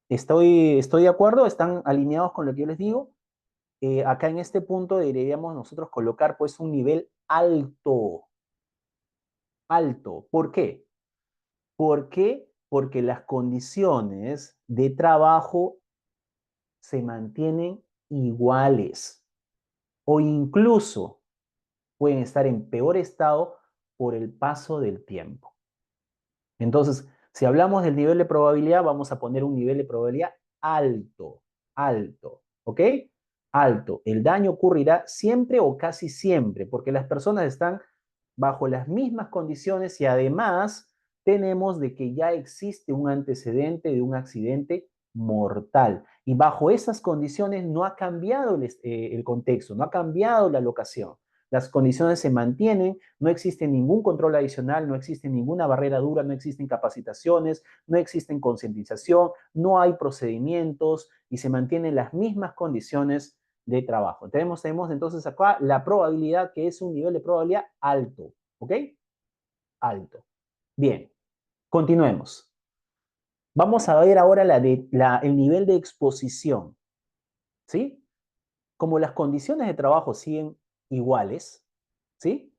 [SPEAKER 1] ¿Estoy de acuerdo? ¿Están alineados con lo que yo les digo? Acá en este punto deberíamos nosotros colocar pues un nivel alto. Alto. ¿Por qué? ¿Por qué? Porque las condiciones de trabajo se mantienen iguales o incluso pueden estar en peor estado por el paso del tiempo. Entonces, si hablamos del nivel de probabilidad, vamos a poner un nivel de probabilidad alto, alto, ¿ok? Alto. El daño ocurrirá siempre o casi siempre, porque las personas están bajo las mismas condiciones y además tenemos de que ya existe un antecedente de un accidente mortal. Y bajo esas condiciones no ha cambiado el contexto, no ha cambiado la locación. Las condiciones se mantienen, no existe ningún control adicional, no existe ninguna barrera dura, no existen capacitaciones, no existen concientización, no hay procedimientos y se mantienen las mismas condiciones de trabajo. Tenemos entonces acá la probabilidad que es un nivel de probabilidad alto, ¿ok? Alto. Bien, continuemos. Vamos a ver ahora el nivel de exposición, ¿sí? Como las condiciones de trabajo siguen iguales, ¿sí?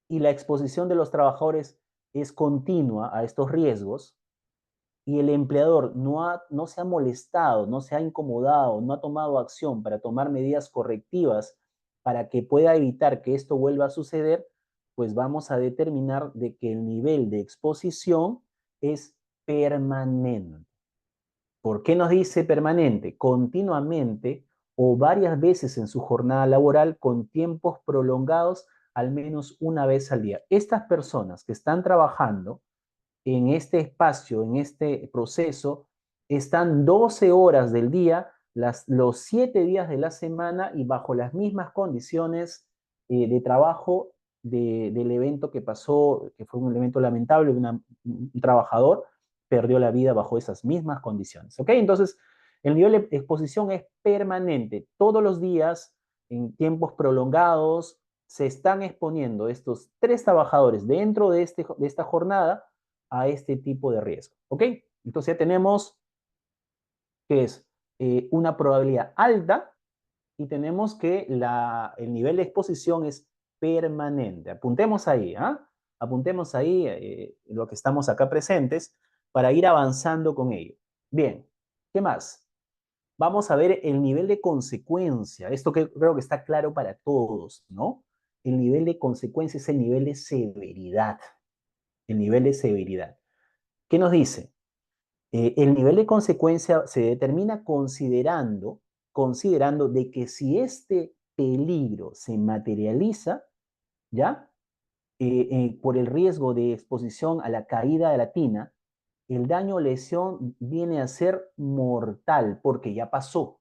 [SPEAKER 1] Y la exposición de los trabajadores es continua a estos riesgos, y el empleador no se ha molestado, no se ha incomodado, no ha tomado acción para tomar medidas correctivas para que pueda evitar que esto vuelva a suceder, pues vamos a determinar de que el nivel de exposición es permanente. ¿Por qué nos dice permanente? Continuamente o varias veces en su jornada laboral con tiempos prolongados al menos una vez al día. Estas personas que están trabajando en este espacio, en este proceso, están 12 horas del día, los 7 días de la semana y bajo las mismas condiciones de trabajo del evento que pasó, que fue un evento lamentable, un trabajador perdió la vida bajo esas mismas condiciones. ¿Ok? Entonces, el nivel de exposición es permanente. Todos los días, en tiempos prolongados, se están exponiendo estos 3 trabajadores dentro de esta jornada a este tipo de riesgo. ¿Ok? Entonces ya tenemos que es una probabilidad alta y tenemos que el nivel de exposición es permanente. Apuntemos ahí, ¿ah? Apuntemos ahí lo que estamos acá presentes para ir avanzando con ello. Bien, ¿qué más? Vamos a ver el nivel de consecuencia. Esto que creo que está claro para todos, ¿no? El nivel de consecuencia es el nivel de severidad. El nivel de severidad. ¿Qué nos dice? El nivel de consecuencia se determina considerando de que si este peligro se materializa, ¿ya? Por el riesgo de exposición a la caída de la tina, el daño o lesión viene a ser mortal porque ya pasó.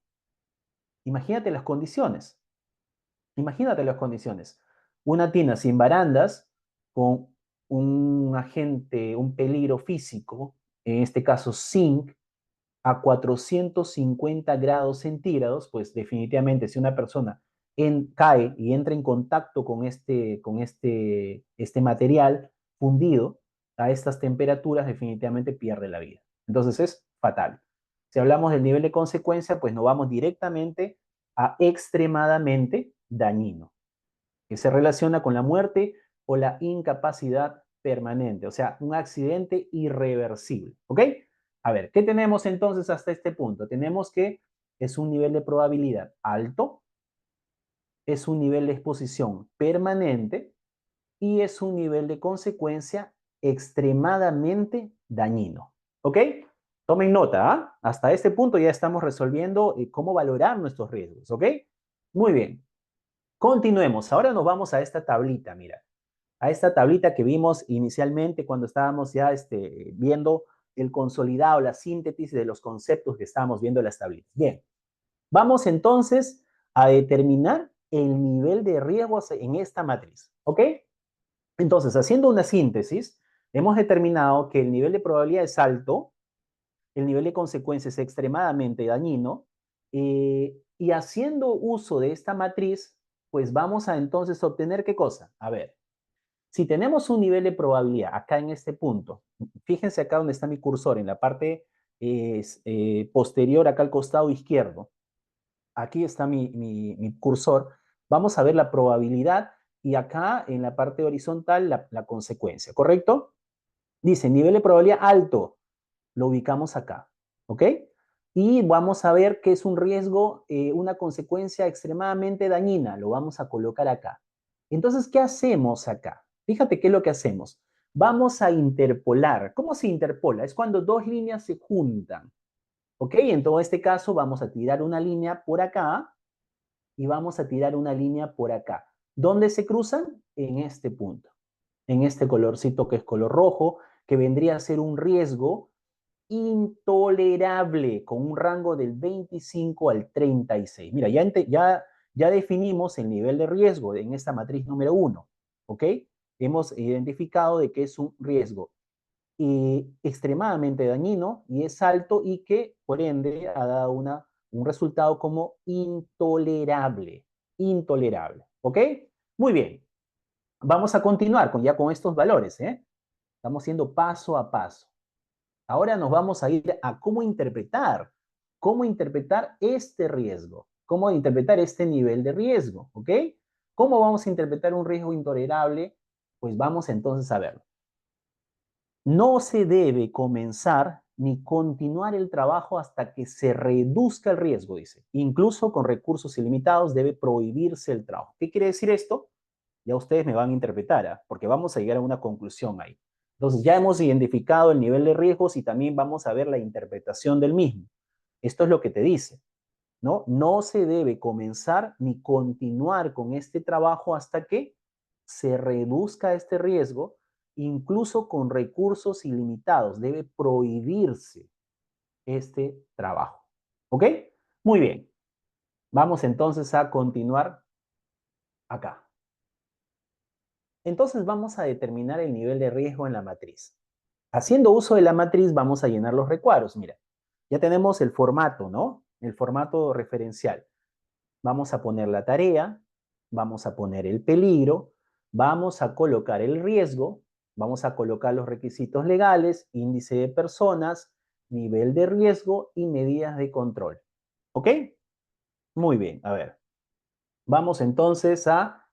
[SPEAKER 1] Imagínate las condiciones. Imagínate las condiciones. Una tina sin barandas, con un agente, un peligro físico, en este caso zinc, a 450 grados centígrados, pues definitivamente si una persona cae y entra en contacto con este material fundido a estas temperaturas, definitivamente pierde la vida. Entonces es fatal. Si hablamos del nivel de consecuencia, pues nos vamos directamente a extremadamente dañino, que se relaciona con la muerte o la incapacidad permanente, o sea, un accidente irreversible, ¿ok? A ver, ¿qué tenemos entonces hasta este punto? Tenemos que es un nivel de probabilidad alto, es un nivel de exposición permanente y es un nivel de consecuencia extremadamente dañino, ¿ok? Tomen nota, ¿ah? Hasta este punto ya estamos resolviendo cómo valorar nuestros riesgos, ¿ok? Muy bien. Continuemos. Ahora nos vamos a esta tablita, mira. A esta tablita que vimos inicialmente cuando estábamos ya viendo el consolidado, la síntesis de los conceptos que estábamos viendo en las tablitas. Bien, vamos entonces a determinar el nivel de riesgos en esta matriz, ¿ok? Entonces, haciendo una síntesis, hemos determinado que el nivel de probabilidad es alto, el nivel de consecuencia es extremadamente dañino, y haciendo uso de esta matriz, pues vamos a entonces obtener ¿qué cosa? A ver, si tenemos un nivel de probabilidad acá en este punto, fíjense acá donde está mi cursor, en la parte posterior, acá al costado izquierdo, aquí está mi cursor, vamos a ver la probabilidad y acá en la parte horizontal la consecuencia, ¿correcto? Dice nivel de probabilidad alto, lo ubicamos acá, ¿ok? Y vamos a ver que es un riesgo, una consecuencia extremadamente dañina, lo vamos a colocar acá. Entonces, ¿qué hacemos acá? Fíjate qué es lo que hacemos. Vamos a interpolar. ¿Cómo se interpola? Es cuando dos líneas se juntan, ¿ok? En todo este caso vamos a tirar una línea por acá y vamos a tirar una línea por acá. ¿Dónde se cruzan? En este punto, en este colorcito que es color rojo, que vendría a ser un riesgo intolerable con un rango del 25 al 36. Mira, ya definimos el nivel de riesgo en esta matriz número 1, ¿ok? Hemos identificado de que es un riesgo extremadamente dañino y es alto y que por ende ha dado un resultado como intolerable, intolerable, ¿ok? Muy bien. Vamos a continuar ya con estos valores, ¿eh? Estamos yendo paso a paso. Ahora nos vamos a ir a cómo interpretar este riesgo, cómo interpretar este nivel de riesgo, ¿ok? ¿Cómo vamos a interpretar un riesgo intolerable? Pues vamos entonces a verlo. No se debe comenzar ni continuar el trabajo hasta que se reduzca el riesgo, dice. Incluso con recursos ilimitados debe prohibirse el trabajo. ¿Qué quiere decir esto? Ya ustedes me van a interpretar, ¿eh? Porque vamos a llegar a una conclusión ahí. Entonces ya hemos identificado el nivel de riesgos y también vamos a ver la interpretación del mismo. Esto es lo que te dice, ¿no? No se debe comenzar ni continuar con este trabajo hasta que se reduzca este riesgo, incluso con recursos ilimitados. Debe prohibirse este trabajo. ¿Ok? Muy bien. Vamos entonces a continuar acá. Entonces vamos a determinar el nivel de riesgo en la matriz. Haciendo uso de la matriz vamos a llenar los recuadros. Mira, ya tenemos el formato, ¿no? El formato referencial. Vamos a poner la tarea, vamos a poner el peligro, vamos a colocar el riesgo, vamos a colocar los requisitos legales, índice de personas, nivel de riesgo y medidas de control. ¿Ok? Muy bien, a ver. Vamos entonces a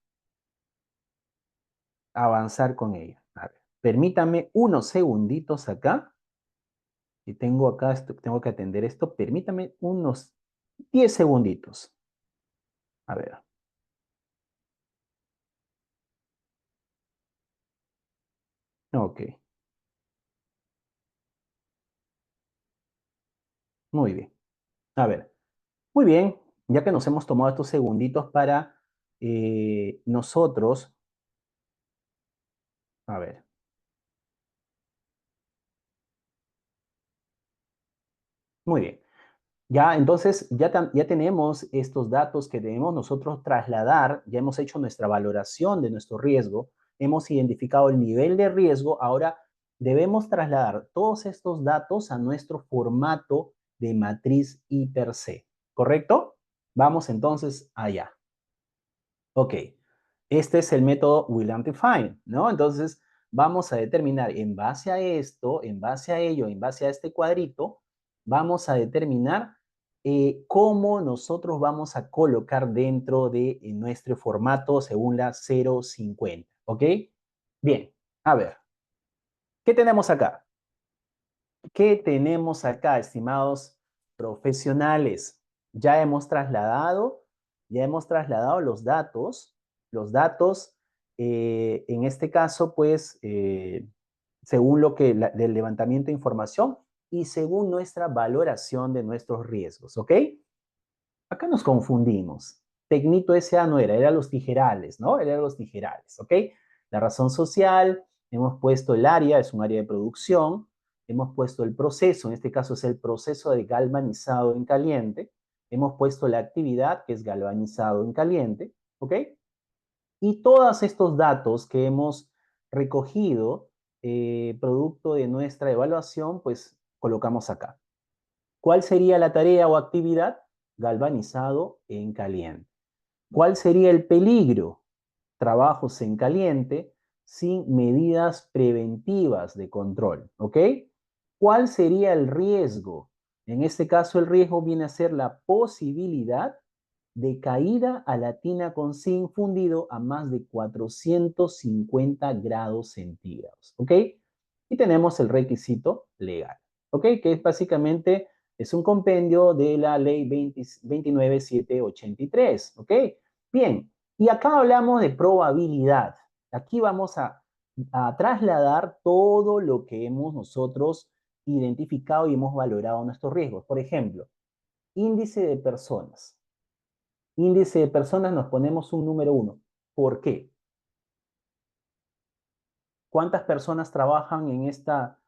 [SPEAKER 1] avanzar con ello. A ver, permítame unos segunditos acá. Y tengo acá, tengo que atender esto. Permítame unos 10 segunditos. A ver. Ok, muy bien. A ver, muy bien. Ya que nos hemos tomado estos segunditos para nosotros, a ver, muy bien. Ya, entonces, ya tenemos estos datos que debemos nosotros trasladar, ya hemos hecho nuestra valoración de nuestro riesgo, hemos identificado el nivel de riesgo, ahora debemos trasladar todos estos datos a nuestro formato de matriz I per C, ¿correcto? Vamos entonces allá. Ok, este es el método will define, ¿no? Entonces, vamos a determinar en base a esto, en base a ello, en base a este cuadrito, vamos a determinar cómo nosotros vamos a colocar dentro de nuestro formato según la 050, ¿ok? Bien, a ver, ¿qué tenemos acá? ¿Qué tenemos acá, estimados profesionales? Ya hemos trasladado los datos, en este caso, pues, según lo que, del levantamiento de información y según nuestra valoración de nuestros riesgos, ¿ok? Acá nos confundimos. Tecnito SA no era, era los tijerales, ¿no? Era los tijerales, ¿ok? La razón social, hemos puesto el área, es un área de producción, hemos puesto el proceso, en este caso es el proceso de galvanizado en caliente, hemos puesto la actividad, que es galvanizado en caliente, ¿ok? Y todos estos datos que hemos recogido, producto de nuestra evaluación, pues colocamos acá. ¿Cuál sería la tarea o actividad? Galvanizado en caliente. ¿Cuál sería el peligro? Trabajos en caliente sin medidas preventivas de control, ¿ok? ¿Cuál sería el riesgo? En este caso, el riesgo viene a ser la posibilidad de caída a la tina con zinc fundido a más de 450 grados centígrados, ¿ok? Y tenemos el requisito legal, ¿ok? Que es básicamente, es un compendio de la ley 29783, ¿ok? Bien, y acá hablamos de probabilidad. Aquí vamos a trasladar todo lo que hemos nosotros identificado y hemos valorado nuestros riesgos. Por ejemplo, índice de personas. Índice de personas nos ponemos un número 1. ¿Por qué? ¿Cuántas personas trabajan en esta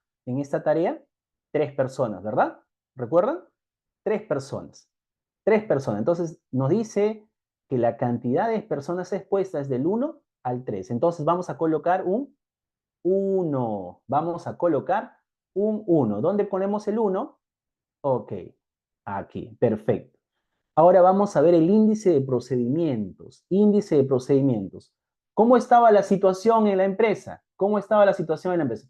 [SPEAKER 1] tarea? 3 personas, ¿verdad? ¿Recuerdan? 3 personas. 3 personas. Entonces nos dice que la cantidad de personas expuestas es del 1 al 3. Entonces vamos a colocar un 1. Vamos a colocar un 1. ¿Dónde ponemos el 1? Ok, aquí, perfecto. Ahora vamos a ver el índice de procedimientos. Índice de procedimientos. ¿Cómo estaba la situación en la empresa? ¿Cómo estaba la situación en la empresa?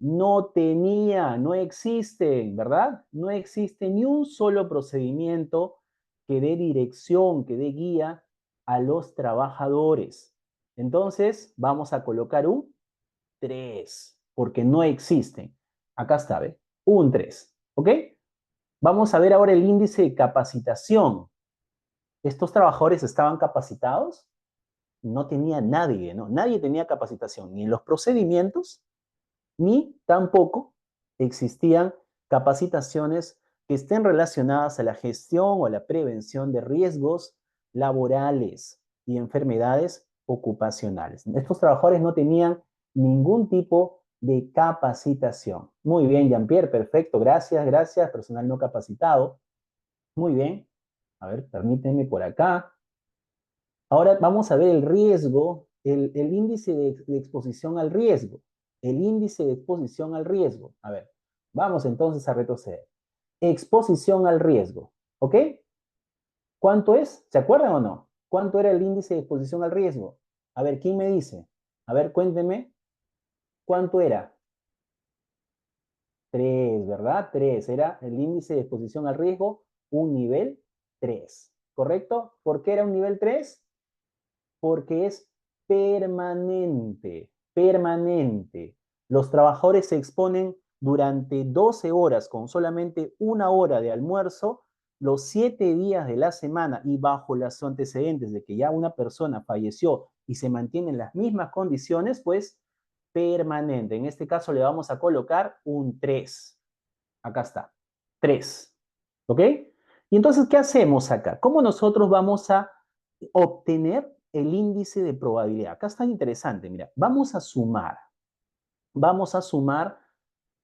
[SPEAKER 1] No tenía, no existe, ¿verdad? No existe ni un solo procedimiento que dé dirección, que dé guía a los trabajadores. Entonces, vamos a colocar un 3, porque no existen. Acá está, ¿ve? Un 3, ¿ok? Vamos a ver ahora el índice de capacitación. ¿Estos trabajadores estaban capacitados? No tenía nadie, ¿no? Nadie tenía capacitación, ni en los procedimientos, ni tampoco existían capacitaciones que estén relacionadas a la gestión o a la prevención de riesgos laborales y enfermedades ocupacionales. Estos trabajadores no tenían ningún tipo de capacitación. Muy bien, Jean-Pierre, perfecto, gracias, gracias, personal no capacitado. Muy bien, a ver, permíteme por acá. Ahora vamos a ver el riesgo, el índice de exposición al riesgo. El índice de exposición al riesgo. A ver, vamos entonces a retroceder. Exposición al riesgo, ¿ok? ¿Cuánto es? ¿Se acuerdan o no? ¿Cuánto era el índice de exposición al riesgo? A ver, ¿quién me dice? A ver, cuénteme. ¿Cuánto era? 3, ¿verdad? 3 era el índice de exposición al riesgo, un nivel 3, ¿correcto? ¿Por qué era un nivel 3? Porque es permanente, permanente. Los trabajadores se exponen durante 12 horas con solamente una hora de almuerzo, los 7 días de la semana y bajo los antecedentes de que ya una persona falleció y se mantienen las mismas condiciones, pues permanente. En este caso le vamos a colocar un 3. Acá está, 3. ¿Ok? Y entonces, ¿qué hacemos acá? ¿Cómo nosotros vamos a obtener el índice de probabilidad? Acá está interesante, mira, vamos a sumar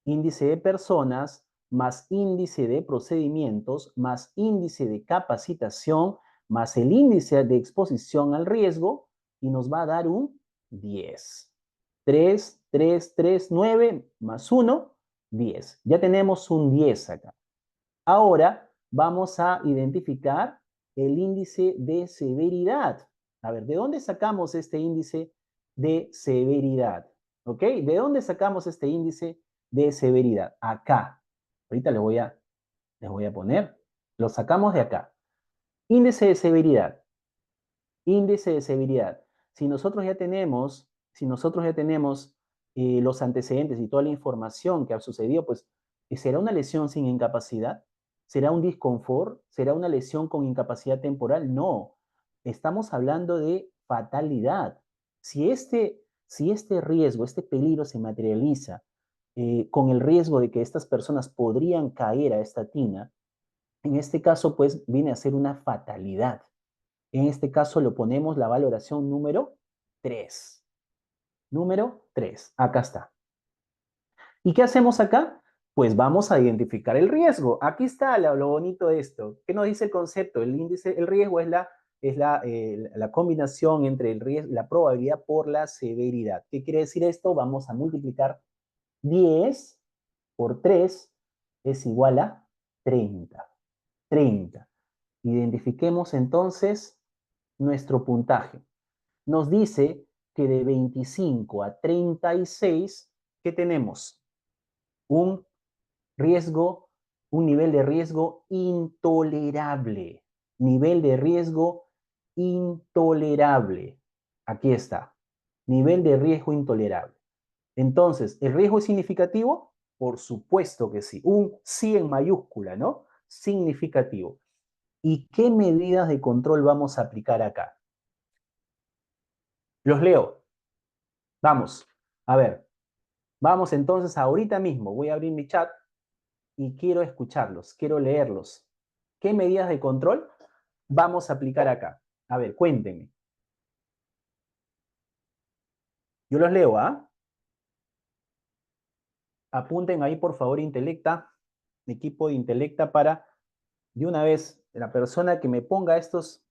[SPEAKER 1] índice de personas más índice de procedimientos más índice de capacitación más el índice de exposición al riesgo y nos va a dar un 10. 3, 3, 3, 9 más 1, 10. Ya tenemos un 10 acá. Ahora vamos a identificar el índice de severidad. A ver, ¿de dónde sacamos este índice de severidad? ¿Ok? ¿De dónde sacamos este índice de severidad? Acá. Ahorita les voy a poner. Lo sacamos de acá. Índice de severidad. Índice de severidad. Si nosotros ya tenemos los antecedentes y toda la información que ha sucedido, pues, ¿será una lesión sin incapacidad? ¿Será un disconfort? ¿Será una lesión con incapacidad temporal? No. Estamos hablando de fatalidad. Si este riesgo, este peligro se materializa con el riesgo de que estas personas podrían caer a esta tina, en este caso, pues, viene a ser una fatalidad. En este caso lo ponemos la valoración número 3. Número 3. Acá está. ¿Y qué hacemos acá? Pues vamos a identificar el riesgo. Aquí está lo bonito de esto. ¿Qué nos dice el concepto? El índice, el riesgo es la combinación entre el riesgo, la probabilidad por la severidad. ¿Qué quiere decir esto? Vamos a multiplicar 10 por 3 es igual a 30. 30. Identifiquemos entonces nuestro puntaje. Nos dice que de 25 a 36, ¿qué tenemos? Un riesgo, un nivel de riesgo intolerable. Nivel de riesgo intolerable. Aquí está. Nivel de riesgo intolerable. Entonces, ¿el riesgo es significativo? Por supuesto que sí. Un sí en mayúscula, ¿no? Significativo. ¿Y qué medidas de control vamos a aplicar acá? Los leo. Vamos. A ver. Vamos entonces ahorita mismo. Voy a abrir mi chat y quiero escucharlos, quiero leerlos. ¿Qué medidas de control vamos a aplicar acá? A ver, cuéntenme. Yo los leo, ¿ah? Apunten ahí, por favor, Intelecta, equipo de Intelecta, para de una vez la persona que me ponga estas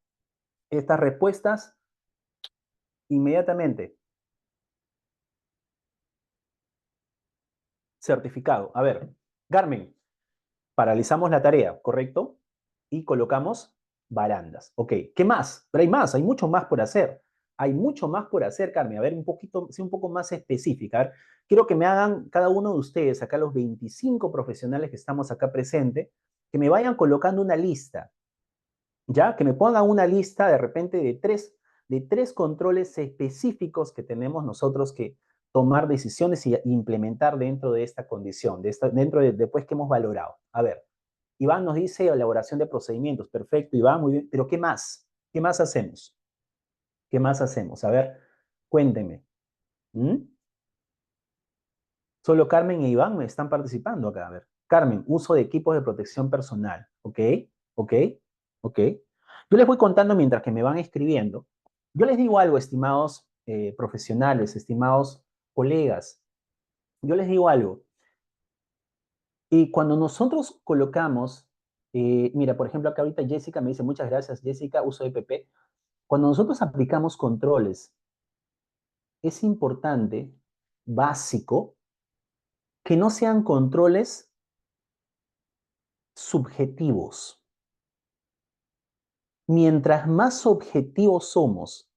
[SPEAKER 1] respuestas inmediatamente. Certificado. A ver, Carmen, paralizamos la tarea, ¿correcto? Y colocamos barandas. Ok, ¿qué más? Pero hay más, hay mucho más por hacer. Hay mucho más por hacer, Carmen. A ver, un poquito, sí, un poco más específica. A ver, quiero que me hagan cada uno de ustedes, acá los 25 profesionales que estamos acá presentes, que me vayan colocando una lista, ¿ya? Que me pongan una lista de repente de tres controles específicos que tenemos nosotros que tomar decisiones y implementar dentro de esta condición, dentro de después que hemos valorado. A ver, Iván nos dice elaboración de procedimientos. Perfecto, Iván, muy bien. Pero ¿qué más? ¿Qué más hacemos? ¿Qué más hacemos? A ver, cuéntenme. ¿Mm? Solo Carmen e Iván me están participando acá. A ver, Carmen, uso de equipos de protección personal. ¿Ok? ¿Ok? ¿Ok? Yo les voy contando mientras que me van escribiendo. Yo les digo algo, estimados profesionales, estimados colegas. Yo les digo algo. Y cuando nosotros colocamos, mira, por ejemplo, acá ahorita Jessica me dice, muchas gracias, Jessica, uso EPP. Cuando nosotros aplicamos controles, es importante, básico, que no sean controles subjetivos. Mientras más objetivos somos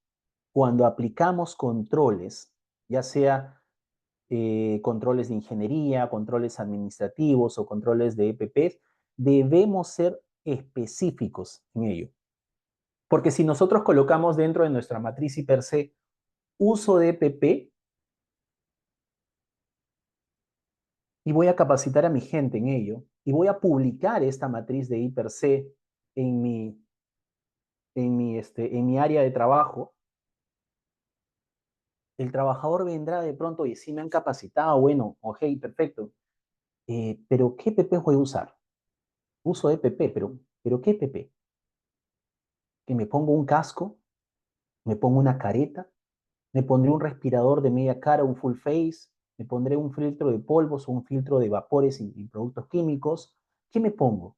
[SPEAKER 1] cuando aplicamos controles, ya sea controles de ingeniería, controles administrativos o controles de EPPs, debemos ser específicos en ello. Porque si nosotros colocamos dentro de nuestra matriz I per se uso de EPP y voy a capacitar a mi gente en ello y voy a publicar esta matriz de I per se en en mi área de trabajo, el trabajador vendrá de pronto y si me han capacitado, bueno, ok, perfecto, pero ¿qué EPP voy a usar? Uso EPP, pero ¿qué EPP? Que me pongo un casco, me pongo una careta, me pondré un respirador de media cara, un full face, me pondré un filtro de polvos o un filtro de vapores y productos químicos. ¿Qué me pongo?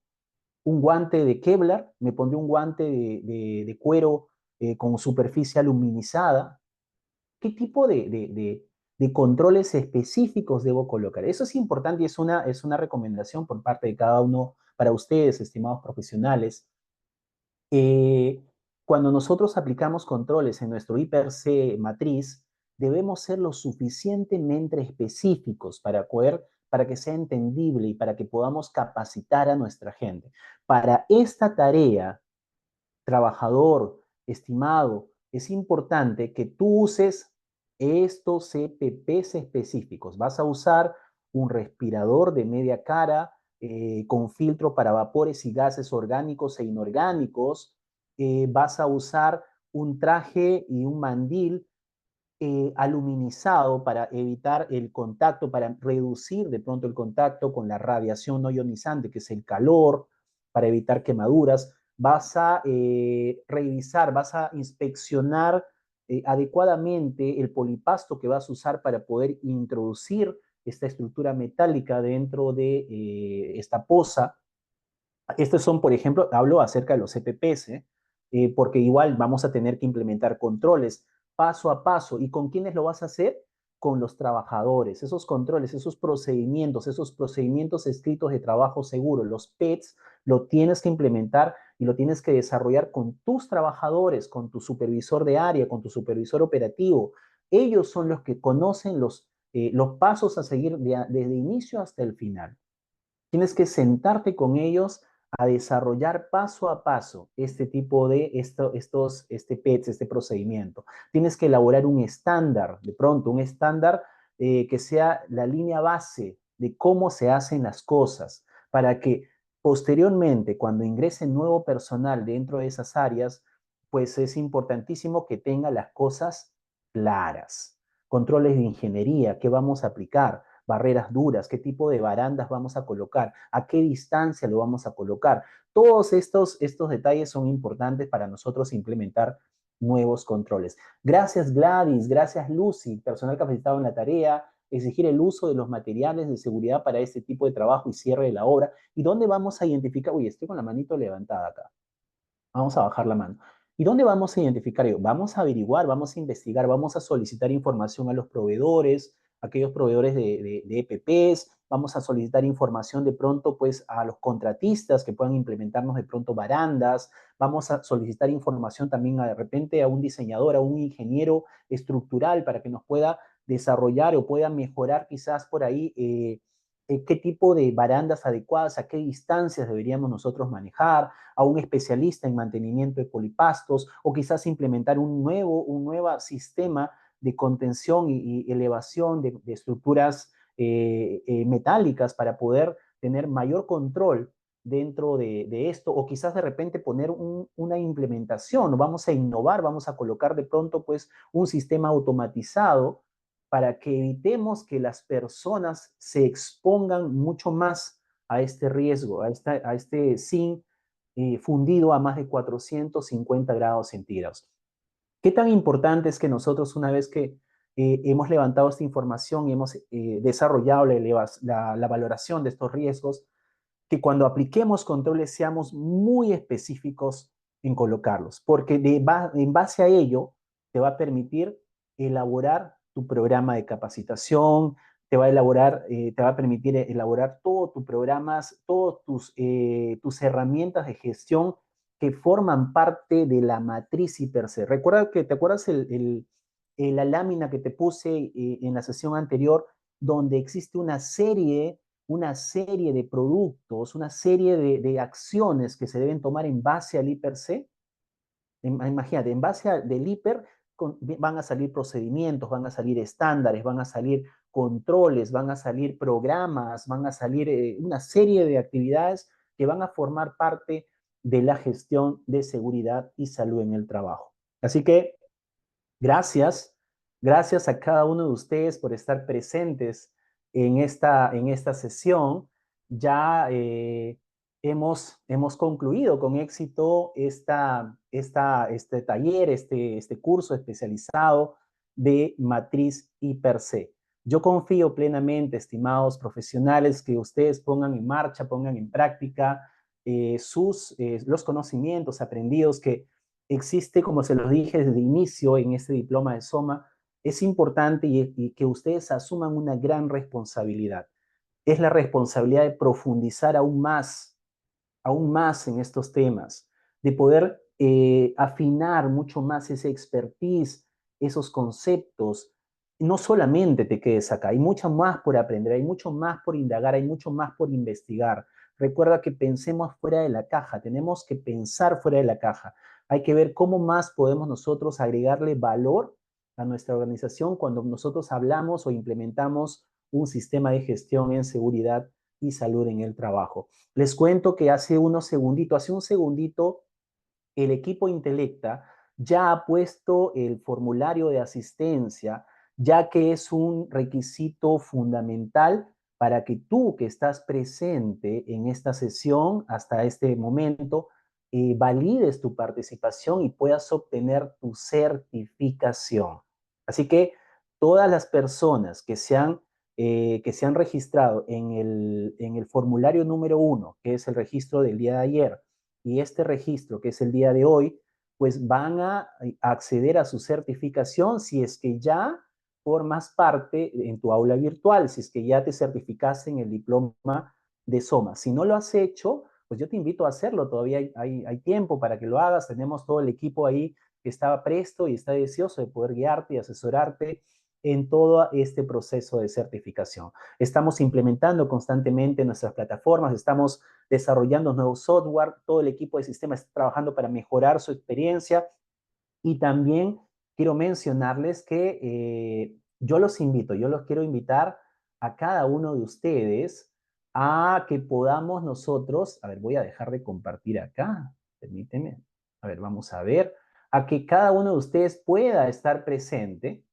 [SPEAKER 1] Un guante de Kevlar, me pondré un guante de cuero con superficie aluminizada. ¿Qué tipo de controles específicos debo colocar? Eso es importante y es una recomendación por parte de cada uno para ustedes, estimados profesionales. Eh, Cuando nosotros aplicamos controles en nuestro IPRC matriz, debemos ser lo suficientemente específicos para que sea entendible y para que podamos capacitar a nuestra gente. Para esta tarea, trabajador, estimado, es importante que tú uses estos CPPs específicos. Vas a usar un respirador de media cara con filtro para vapores y gases orgánicos e inorgánicos. Vas a usar un traje y un mandil aluminizado para evitar el contacto, para reducir de pronto el contacto con la radiación no ionizante, que es el calor, para evitar quemaduras. Vas a revisar, vas a inspeccionar adecuadamente el polipasto que vas a usar para poder introducir esta estructura metálica dentro de esta poza. Estos son, por ejemplo, hablo acerca de los CPPs, porque igual vamos a tener que implementar controles paso a paso. ¿Y con quiénes lo vas a hacer? Con los trabajadores. Esos controles, esos procedimientos escritos de trabajo seguro, los PETs, lo tienes que implementar y lo tienes que desarrollar con tus trabajadores, con tu supervisor de área, con tu supervisor operativo. Ellos son los que conocen los pasos a seguir desde inicio hasta el final. Tienes que sentarte con ellos a desarrollar paso a paso este tipo de este PETS, este procedimiento. Tienes que elaborar un estándar, de pronto, un estándar que sea la línea base de cómo se hacen las cosas, para que posteriormente, cuando ingrese nuevo personal dentro de esas áreas, pues es importantísimo que tenga las cosas claras. Controles de ingeniería, ¿qué vamos a aplicar? Barreras duras, qué tipo de barandas vamos a colocar, a qué distancia lo vamos a colocar. Todos estos detalles son importantes para nosotros implementar nuevos controles. Gracias Gladys, gracias Lucy, personal capacitado en la tarea, exigir el uso de los materiales de seguridad para este tipo de trabajo y cierre de la obra. ¿Y dónde vamos a identificar? Uy, estoy con la manito levantada acá. Vamos a bajar la mano. ¿Y dónde vamos a identificar? Vamos a averiguar, vamos a investigar, vamos a solicitar información a los proveedores, aquellos proveedores de EPPs, vamos a solicitar información de pronto pues a los contratistas que puedan implementarnos de pronto barandas, vamos a solicitar información también de repente a un diseñador, a un ingeniero estructural para que nos pueda desarrollar o pueda mejorar quizás por ahí qué tipo de barandas adecuadas, a qué distancias deberíamos nosotros manejar, a un especialista en mantenimiento de polipastos o quizás implementar un nuevo sistema de contención y elevación de estructuras metálicas para poder tener mayor control dentro de esto, o quizás de repente poner una implementación, vamos a innovar, vamos a colocar de pronto pues un sistema automatizado para que evitemos que las personas se expongan mucho más a este riesgo, a este zinc fundido a más de 450 grados centígrados. ¿Qué tan importante es que nosotros, una vez que hemos levantado esta información y hemos desarrollado la valoración de estos riesgos, que cuando apliquemos controles seamos muy específicos en colocarlos, porque en base a ello te va a permitir elaborar tu programa de capacitación, te va a permitir elaborar todos tus programas, todas tus herramientas de gestión que forman parte de la matriz IPERSE. Recuerda que, ¿te acuerdas la lámina que te puse en la sesión anterior, donde existe una serie de productos, una serie de acciones que se deben tomar en base al IPER-C? Imagínate, en base del IPER van a salir procedimientos, van a salir estándares, van a salir controles, van a salir programas, van a salir una serie de actividades que van a formar parte de la gestión de seguridad y salud en el trabajo. Así que gracias, gracias a cada uno de ustedes por estar presentes en esta sesión. Ya hemos concluido con éxito este taller, este curso especializado de matriz IPER-C. Yo confío plenamente, estimados profesionales, que ustedes pongan en marcha, pongan en práctica los conocimientos aprendidos que existe, como se los dije desde el inicio en este diploma de SOMA, es importante y que ustedes asuman una gran responsabilidad. Es la responsabilidad de profundizar aún más en estos temas, de poder afinar mucho más ese expertise, esos conceptos. No solamente te quedes acá, hay mucho más por aprender, hay mucho más por indagar, hay mucho más por investigar. Recuerda que pensemos fuera de la caja, tenemos que pensar fuera de la caja. Hay que ver cómo más podemos nosotros agregarle valor a nuestra organización cuando nosotros hablamos o implementamos un sistema de gestión en seguridad y salud en el trabajo. Les cuento que hace un segundito, el equipo Intelecta ya ha puesto el formulario de asistencia, ya que es un requisito fundamental para que tú que estás presente en esta sesión hasta este momento, valides tu participación y puedas obtener tu certificación. Así que todas las personas que se han registrado en el formulario número 1, que es el registro del día de ayer, y este registro, que es el día de hoy, pues van a acceder a su certificación si es que ya formas parte en tu aula virtual, si es que ya te certificaste en el diploma de SOMA. Si no lo has hecho, pues yo te invito a hacerlo, todavía hay tiempo para que lo hagas, tenemos todo el equipo ahí que está presto y está deseoso de poder guiarte y asesorarte en todo este proceso de certificación. Estamos implementando constantemente nuestras plataformas, estamos desarrollando nuevos software, todo el equipo de sistemas está trabajando para mejorar su experiencia y también quiero mencionarles que yo los quiero invitar a cada uno de ustedes a que podamos nosotros, a ver, voy a dejar de compartir acá, permíteme, a ver, vamos a ver, a que cada uno de ustedes pueda estar presente